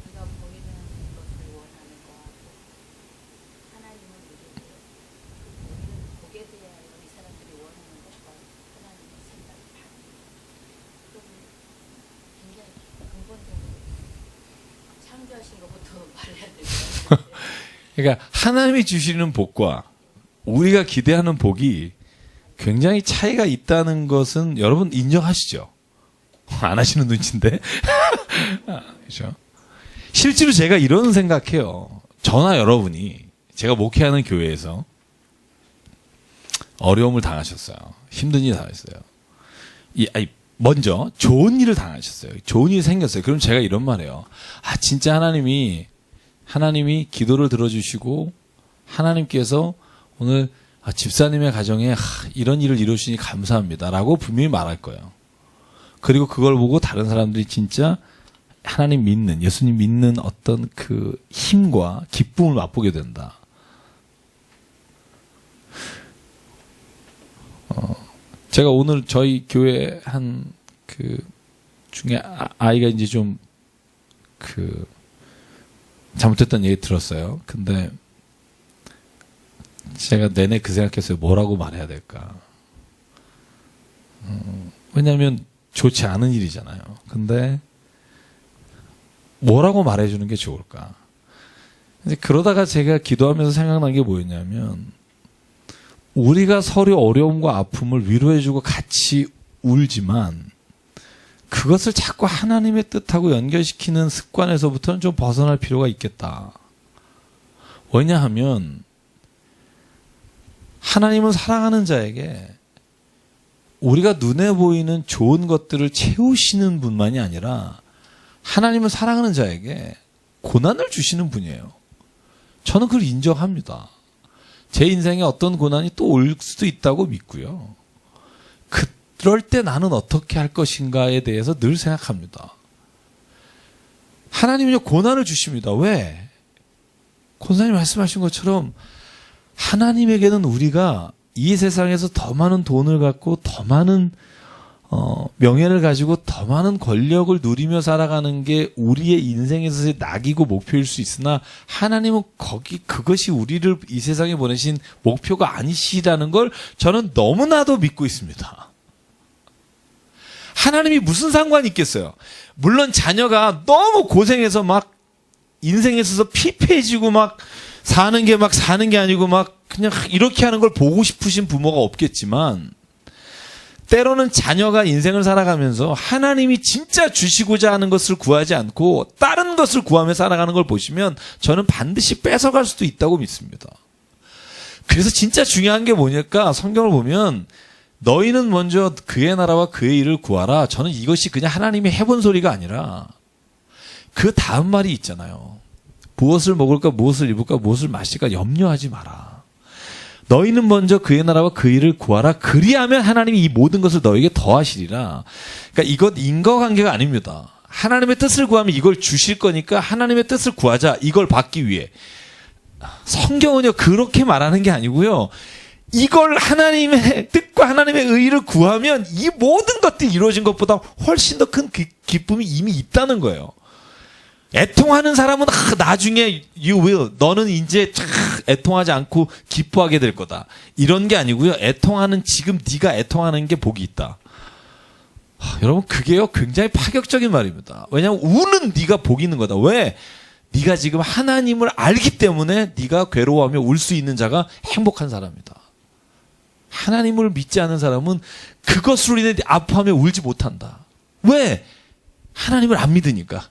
네가 보이는 것을 원하는 거하고 하나님은 우리를 보게 돼야 이 사람들이 원하는 것과 하나님의 생각이 다릅니다. 그럼 굉장히 근본적으로 창조하신 것부터 말해야 될 것 같아요. 그러니까 하나님이 주시는 복과 우리가 기대하는 복이 굉장히 차이가 있다는 것은 여러분 인정하시죠? 안 하시는 눈치인데. 그렇죠? 실제로 제가 이런 생각해요. 저나 여러분이 제가 목회하는 교회에서 어려움을 당하셨어요. 힘든 일을 당하셨어요. 먼저 좋은 일을 당하셨어요. 좋은 일이 생겼어요. 그럼 제가 이런 말해요. 진짜 하나님이 기도를 들어주시고 하나님께서 오늘 집사님의 가정에 이런 일을 이루시니 감사합니다라고 분명히 말할 거예요. 그리고 그걸 보고 다른 사람들이 진짜 하나님 믿는, 예수님 믿는 어떤 그 힘과 기쁨을 맛보게 된다. 제가 오늘 저희 교회 한 중에 아이가 이제 좀 잘못했던 얘기 들었어요. 근데 제가 내내 그 생각했어요. 뭐라고 말해야 될까? 왜냐하면 좋지 않은 일이잖아요. 근데 뭐라고 말해주는 게 좋을까? 이제 그러다가 제가 기도하면서 생각난 게 뭐였냐면 우리가 서로 어려움과 아픔을 위로해주고 같이 울지만 그것을 자꾸 하나님의 뜻하고 연결시키는 습관에서부터는 좀 벗어날 필요가 있겠다. 왜냐하면 하나님은 사랑하는 자에게 우리가 눈에 보이는 좋은 것들을 채우시는 분만이 아니라 하나님은 사랑하는 자에게 고난을 주시는 분이에요. 저는 그걸 인정합니다. 제 인생에 어떤 고난이 또 올 수도 있다고 믿고요. 그럴 때 나는 어떻게 할 것인가에 대해서 늘 생각합니다. 하나님은요, 고난을 주십니다. 왜? 권사님 말씀하신 것처럼 하나님에게는 우리가 이 세상에서 더 많은 돈을 갖고 더 많은 명예를 가지고 더 많은 권력을 누리며 살아가는 게 우리의 인생에서의 낙이고 목표일 수 있으나 하나님은 그것이 우리를 이 세상에 보내신 목표가 아니시라는 걸 저는 너무나도 믿고 있습니다. 하나님이 무슨 상관이 있겠어요? 물론 자녀가 너무 고생해서 막 인생에 있어서 피폐해지고 막 사는 게 아니고 막 그냥 이렇게 하는 걸 보고 싶으신 부모가 없겠지만 때로는 자녀가 인생을 살아가면서 하나님이 진짜 주시고자 하는 것을 구하지 않고 다른 것을 구하며 살아가는 걸 보시면 저는 반드시 뺏어갈 수도 있다고 믿습니다. 그래서 진짜 중요한 게 뭐냐까 성경을 보면 너희는 먼저 그의 나라와 그의 일을 구하라. 저는 이것이 그냥 하나님이 해본 소리가 아니라 그 다음 말이 있잖아요. 무엇을 먹을까, 무엇을 입을까, 무엇을 마실까 염려하지 마라. 너희는 먼저 그의 나라와 그 일을 구하라. 그리하면 하나님이 이 모든 것을 너에게 더하시리라. 그러니까 이것 인과관계가 아닙니다. 하나님의 뜻을 구하면 이걸 주실 거니까 하나님의 뜻을 구하자. 이걸 받기 위해. 성경은요 그렇게 말하는 게 아니고요. 이걸 하나님의 뜻과 하나님의 의를 구하면 이 모든 것들이 이루어진 것보다 훨씬 더 큰 기쁨이 이미 있다는 거예요. 애통하는 사람은 나중에 you will 너는 이제 애통하지 않고 기뻐하게 될 거다. 이런 게 아니고요. 애통하는 지금 네가 애통하는 게 복이 있다. 여러분 그게요 굉장히 파격적인 말입니다. 왜냐하면 우는 네가 복이 있는 거다. 왜? 네가 지금 하나님을 알기 때문에 네가 괴로워하며 울 수 있는 자가 행복한 사람이다. 하나님을 믿지 않은 사람은 그것으로 인해 아파하며 울지 못한다. 왜? 하나님을 안 믿으니까.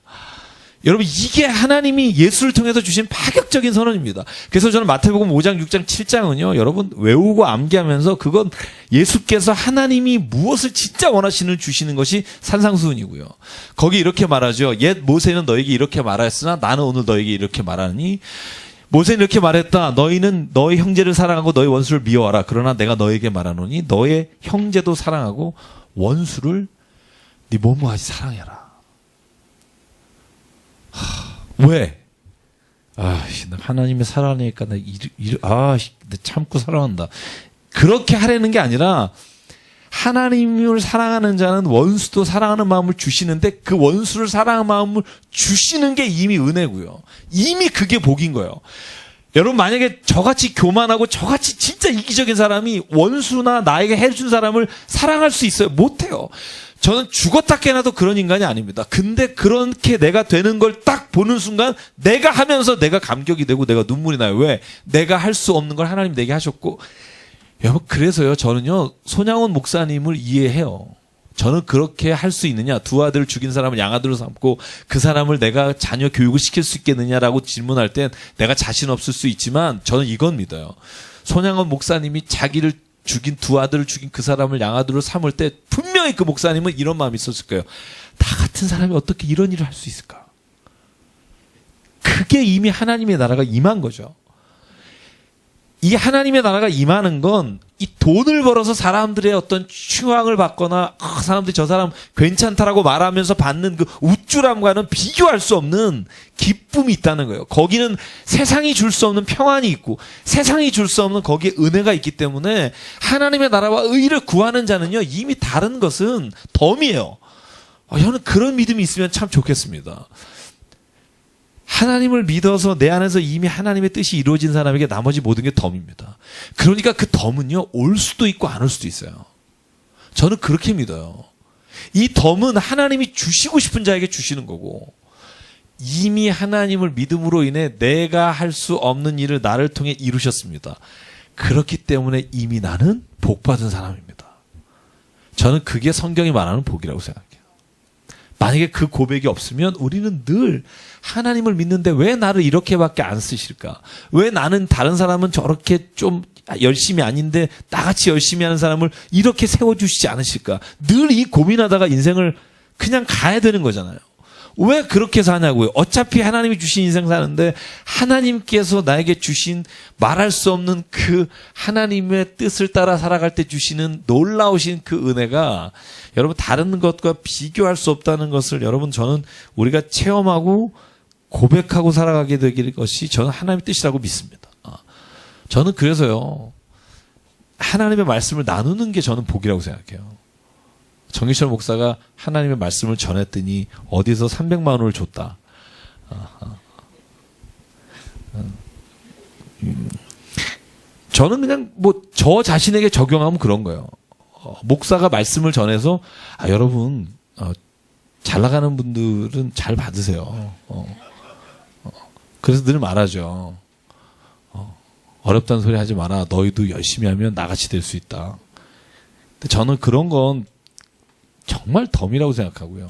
여러분 이게 하나님이 예수를 통해서 주신 파격적인 선언입니다. 그래서 저는 마태복음 5장, 6장, 7장은요. 여러분 외우고 암기하면서 그건 예수께서 하나님이 무엇을 진짜 원하시는 주시는 것이 산상수훈이고요. 거기 이렇게 말하죠. 옛 모세는 너에게 이렇게 말하였으나 나는 오늘 너에게 이렇게 말하니 모세는 이렇게 말했다. 너희는 너희 형제를 사랑하고 너희 원수를 미워하라. 그러나 내가 너에게 말하노니 너의 형제도 사랑하고 원수를 네 몸과 같이 사랑해라. 왜? 나 하나님의 사랑하니까 나 참고 사랑한다. 그렇게 하려는 게 아니라 하나님을 사랑하는 자는 원수도 사랑하는 마음을 주시는데 그 원수를 사랑하는 마음을 주시는 게 이미 은혜고요. 이미 그게 복인 거예요. 여러분 만약에 저같이 교만하고 저같이 진짜 이기적인 사람이 원수나 나에게 해준 사람을 사랑할 수 있어요? 못해요. 저는 죽었다 깨나도 그런 인간이 아닙니다. 근데 그렇게 내가 되는 걸 딱 보는 순간 내가 하면서 내가 감격이 되고 내가 눈물이 나요. 왜? 내가 할 수 없는 걸 하나님 내게 하셨고. 여러분 그래서요 저는요 손양원 목사님을 이해해요. 저는 그렇게 할 수 있느냐? 두 아들을 죽인 사람을 양아들로 삼고 그 사람을 내가 자녀 교육을 시킬 수 있겠느냐라고 질문할 땐 내가 자신 없을 수 있지만 저는 이건 믿어요. 손양원 목사님이 자기를 죽인 두 아들을 죽인 그 사람을 양아들로 삼을 때 분명히 그 목사님은 이런 마음이 있었을 거예요. 나 같은 사람이 어떻게 이런 일을 할 수 있을까? 그게 이미 하나님의 나라가 임한 거죠. 이 하나님의 나라가 임하는 건 이 돈을 벌어서 사람들의 어떤 추앙을 받거나 사람들이 저 사람 괜찮다라고 말하면서 받는 그 우쭐함과는 비교할 수 없는 기쁨이 있다는 거예요. 거기는 세상이 줄 수 없는 평안이 있고 세상이 줄 수 없는 거기에 은혜가 있기 때문에 하나님의 나라와 의를 구하는 자는요 이미 다른 것은 덤이에요. 저는 그런 믿음이 있으면 참 좋겠습니다. 하나님을 믿어서 내 안에서 이미 하나님의 뜻이 이루어진 사람에게 나머지 모든 게 덤입니다. 그러니까 그 덤은요 올 수도 있고 안 올 수도 있어요. 저는 그렇게 믿어요. 이 덤은 하나님이 주시고 싶은 자에게 주시는 거고 이미 하나님을 믿음으로 인해 내가 할 수 없는 일을 나를 통해 이루셨습니다. 그렇기 때문에 이미 나는 복받은 사람입니다. 저는 그게 성경이 말하는 복이라고 생각해요. 만약에 그 고백이 없으면 우리는 늘 하나님을 믿는데 왜 나를 이렇게밖에 안 쓰실까? 왜 나는 다른 사람은 저렇게 좀 열심히 아닌데 나같이 열심히 하는 사람을 이렇게 세워주시지 않으실까? 늘 이 고민하다가 인생을 그냥 가야 되는 거잖아요. 왜 그렇게 사냐고요? 어차피 하나님이 주신 인생 사는데 하나님께서 나에게 주신 말할 수 없는 그 하나님의 뜻을 따라 살아갈 때 주시는 놀라우신 그 은혜가 여러분 다른 것과 비교할 수 없다는 것을 여러분 저는 우리가 체험하고 고백하고 살아가게 되길 것이 저는 하나님의 뜻이라고 믿습니다. 저는 그래서요 하나님의 말씀을 나누는 게 저는 복이라고 생각해요. 정유철 목사가 하나님의 말씀을 전했더니 어디서 300만 원을 줬다. 저는 그냥 뭐 저 자신에게 적용하면 그런 거예요. 목사가 말씀을 전해서 여러분 잘 나가는 분들은 잘 받으세요. 그래서 늘 말하죠. 어렵다는 소리 하지 마라. 너희도 열심히 하면 나같이 될 수 있다. 근데 저는 그런 건 정말 덤이라고 생각하고요.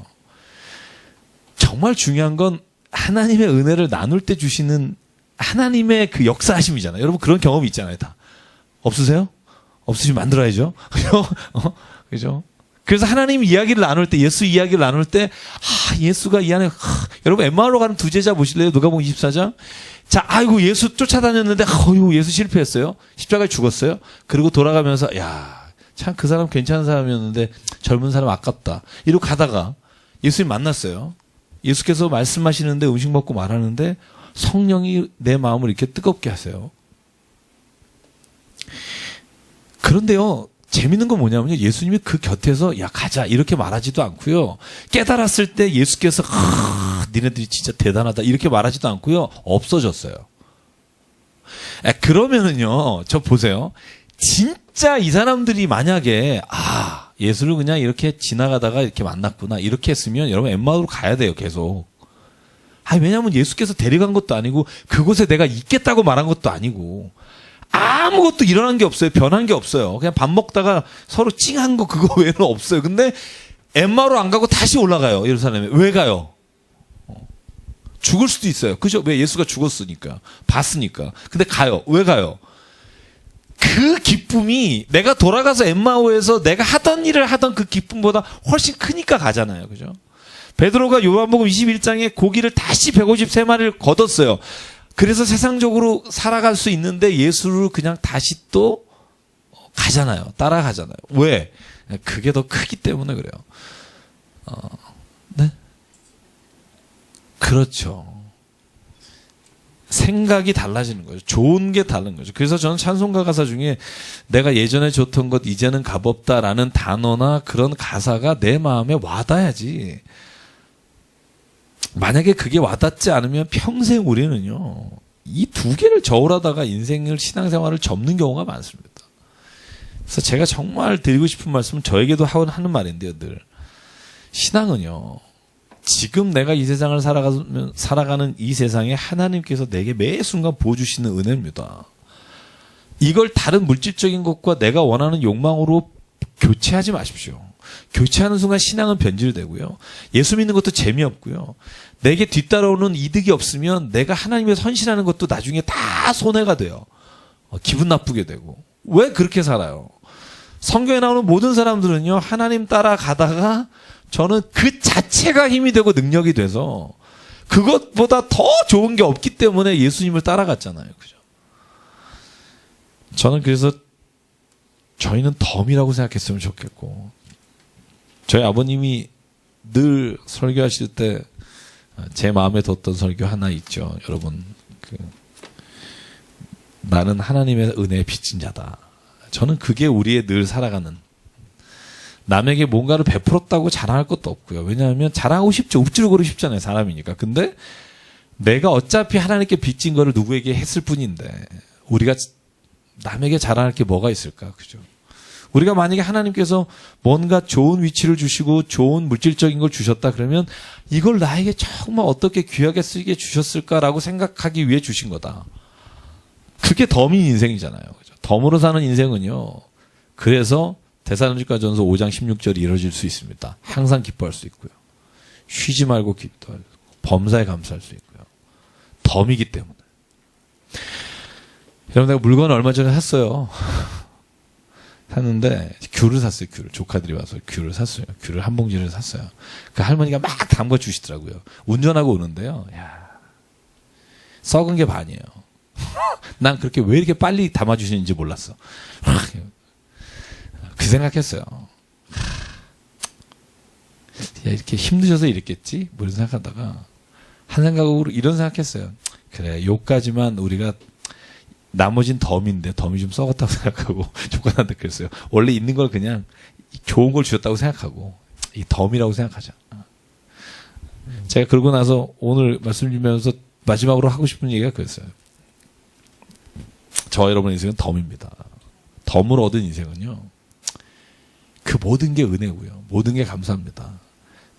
정말 중요한 건 하나님의 은혜를 나눌 때 주시는 하나님의 그 역사하심이잖아요. 여러분 그런 경험이 있잖아요. 다 없으세요? 없으시면 만들어야죠. 그죠? 그래서 하나님 이야기를 나눌 때, 예수 이야기를 나눌 때, 예수가 이 안에, 여러분 엠마오로 가는 두 제자 보실래요? 누가복음 24장. 자, 아이고 예수 쫓아다녔는데, 예수 실패했어요. 십자가에 죽었어요. 그리고 돌아가면서, 참 그 사람 괜찮은 사람이었는데 젊은 사람 아깝다. 이러고 가다가 예수님 만났어요. 예수께서 말씀하시는데 음식 먹고 말하는데 성령이 내 마음을 이렇게 뜨겁게 하세요. 그런데요, 재밌는 건 뭐냐면요. 예수님이 그 곁에서 가자 이렇게 말하지도 않고요. 깨달았을 때 예수께서 니네들이 진짜 대단하다 이렇게 말하지도 않고요. 없어졌어요. 그러면은요, 저 보세요. 진짜 이 사람들이 만약에 예수를 그냥 이렇게 지나가다가 이렇게 만났구나 이렇게 했으면 여러분 엠마오로 가야 돼요. 계속. 왜냐하면 예수께서 데려간 것도 아니고 그곳에 내가 있겠다고 말한 것도 아니고 아무것도 일어난 게 없어요. 변한 게 없어요. 그냥 밥 먹다가 서로 찡한 거 그거 외에는 없어요. 근데 엠마오로 안 가고 다시 올라가요. 예루살렘에. 왜 가요? 죽을 수도 있어요. 그죠? 왜? 예수가 죽었으니까. 봤으니까. 근데 가요. 왜 가요? 그 기쁨이 내가 돌아가서 엠마오에서 내가 하던 일을 하던 그 기쁨보다 훨씬 크니까 가잖아요. 그죠? 베드로가 요한복음 21장에 고기를 다시 153마리를 걷었어요. 그래서 세상적으로 살아갈 수 있는데 예수를 그냥 다시 또 가잖아요. 따라가잖아요. 왜? 그게 더 크기 때문에 그래요. 네? 그렇죠. 생각이 달라지는 거죠. 좋은 게 다른 거죠. 그래서 저는 찬송가 가사 중에 내가 예전에 좋던 것 이제는 값없다라는 단어나 그런 가사가 내 마음에 와닿아야지. 만약에 그게 와닿지 않으면 평생 우리는요, 이 두 개를 저울하다가 인생을, 신앙생활을 접는 경우가 많습니다. 그래서 제가 정말 드리고 싶은 말씀은 저에게도 하는 말인데요, 늘. 신앙은요, 지금 내가 이 세상을 살아가는 이 세상에 하나님께서 내게 매 순간 부어주시는 은혜입니다. 이걸 다른 물질적인 것과 내가 원하는 욕망으로 교체하지 마십시오. 교체하는 순간 신앙은 변질되고요. 예수 믿는 것도 재미없고요. 내게 뒤따라오는 이득이 없으면 내가 하나님에 헌신하는 것도 나중에 다 손해가 돼요. 기분 나쁘게 되고. 왜 그렇게 살아요? 성경에 나오는 모든 사람들은요, 하나님 따라가다가 저는 그 자체가 힘이 되고 능력이 돼서 그것보다 더 좋은 게 없기 때문에 예수님을 따라갔잖아요. 그죠? 저는 그래서 저희는 덤이라고 생각했으면 좋겠고, 저희 아버님이 늘 설교하실 때 제 마음에 뒀던 설교 하나 있죠. 여러분, 나는 하나님의 은혜에 빚진 자다. 저는 그게 우리의 늘 살아가는, 남에게 뭔가를 베풀었다고 자랑할 것도 없고요. 왜냐하면 자랑하고 싶죠. 읍지르고르 싶잖아요. 사람이니까. 근데 내가 어차피 하나님께 빚진 거를 누구에게 했을 뿐인데 우리가 남에게 자랑할 게 뭐가 있을까? 그죠? 우리가 만약에 하나님께서 뭔가 좋은 위치를 주시고 좋은 물질적인 걸 주셨다 그러면 이걸 나에게 정말 어떻게 귀하게 쓰게 주셨을까라고 생각하기 위해 주신 거다. 그게 덤인 인생이잖아요. 그죠? 덤으로 사는 인생은요. 그래서 데살로니가전서 5장 16절이 이루어질 수 있습니다. 항상 기뻐할 수 있고요. 쉬지 말고 기도하고 범사에 감사할 수 있고요. 덤이기 때문에. 여러분, 내가 물건을 얼마 전에 샀어요. 샀는데 귤을 샀어요. 귤을. 조카들이 와서 귤을 샀어요. 귤을 한 봉지를 샀어요. 그 할머니가 막 담궈 주시더라고요. 운전하고 오는데요. 썩은 게 반이에요. 난 그렇게 왜 이렇게 빨리 담아주시는지 몰랐어. 그 생각했어요. 이렇게 힘드셔서 이랬겠지? 뭐 이런 생각하다가 한 생각으로 이런 생각했어요. 그래, 요까지만 우리가 나머진 덤인데 덤이 좀 썩었다고 생각하고 조카한테 그랬어요. 원래 있는 걸 그냥 좋은 걸 주셨다고 생각하고 이 덤이라고 생각하자. 제가 그러고 나서 오늘 말씀 드리면서 마지막으로 하고 싶은 얘기가 그랬어요. 저와 여러분의 인생은 덤입니다. 덤을 얻은 인생은요. 그 모든 게 은혜고요. 모든 게 감사합니다.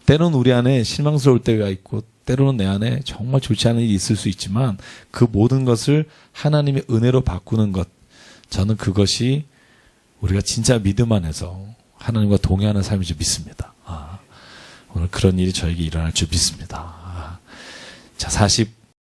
때로는 우리 안에 실망스러울 때가 있고 때로는 내 안에 정말 좋지 않은 일이 있을 수 있지만 그 모든 것을 하나님의 은혜로 바꾸는 것, 저는 그것이 우리가 진짜 믿음 안에서 하나님과 동행하는 삶인 줄 믿습니다. 오늘 그런 일이 저에게 일어날 줄 믿습니다. 자,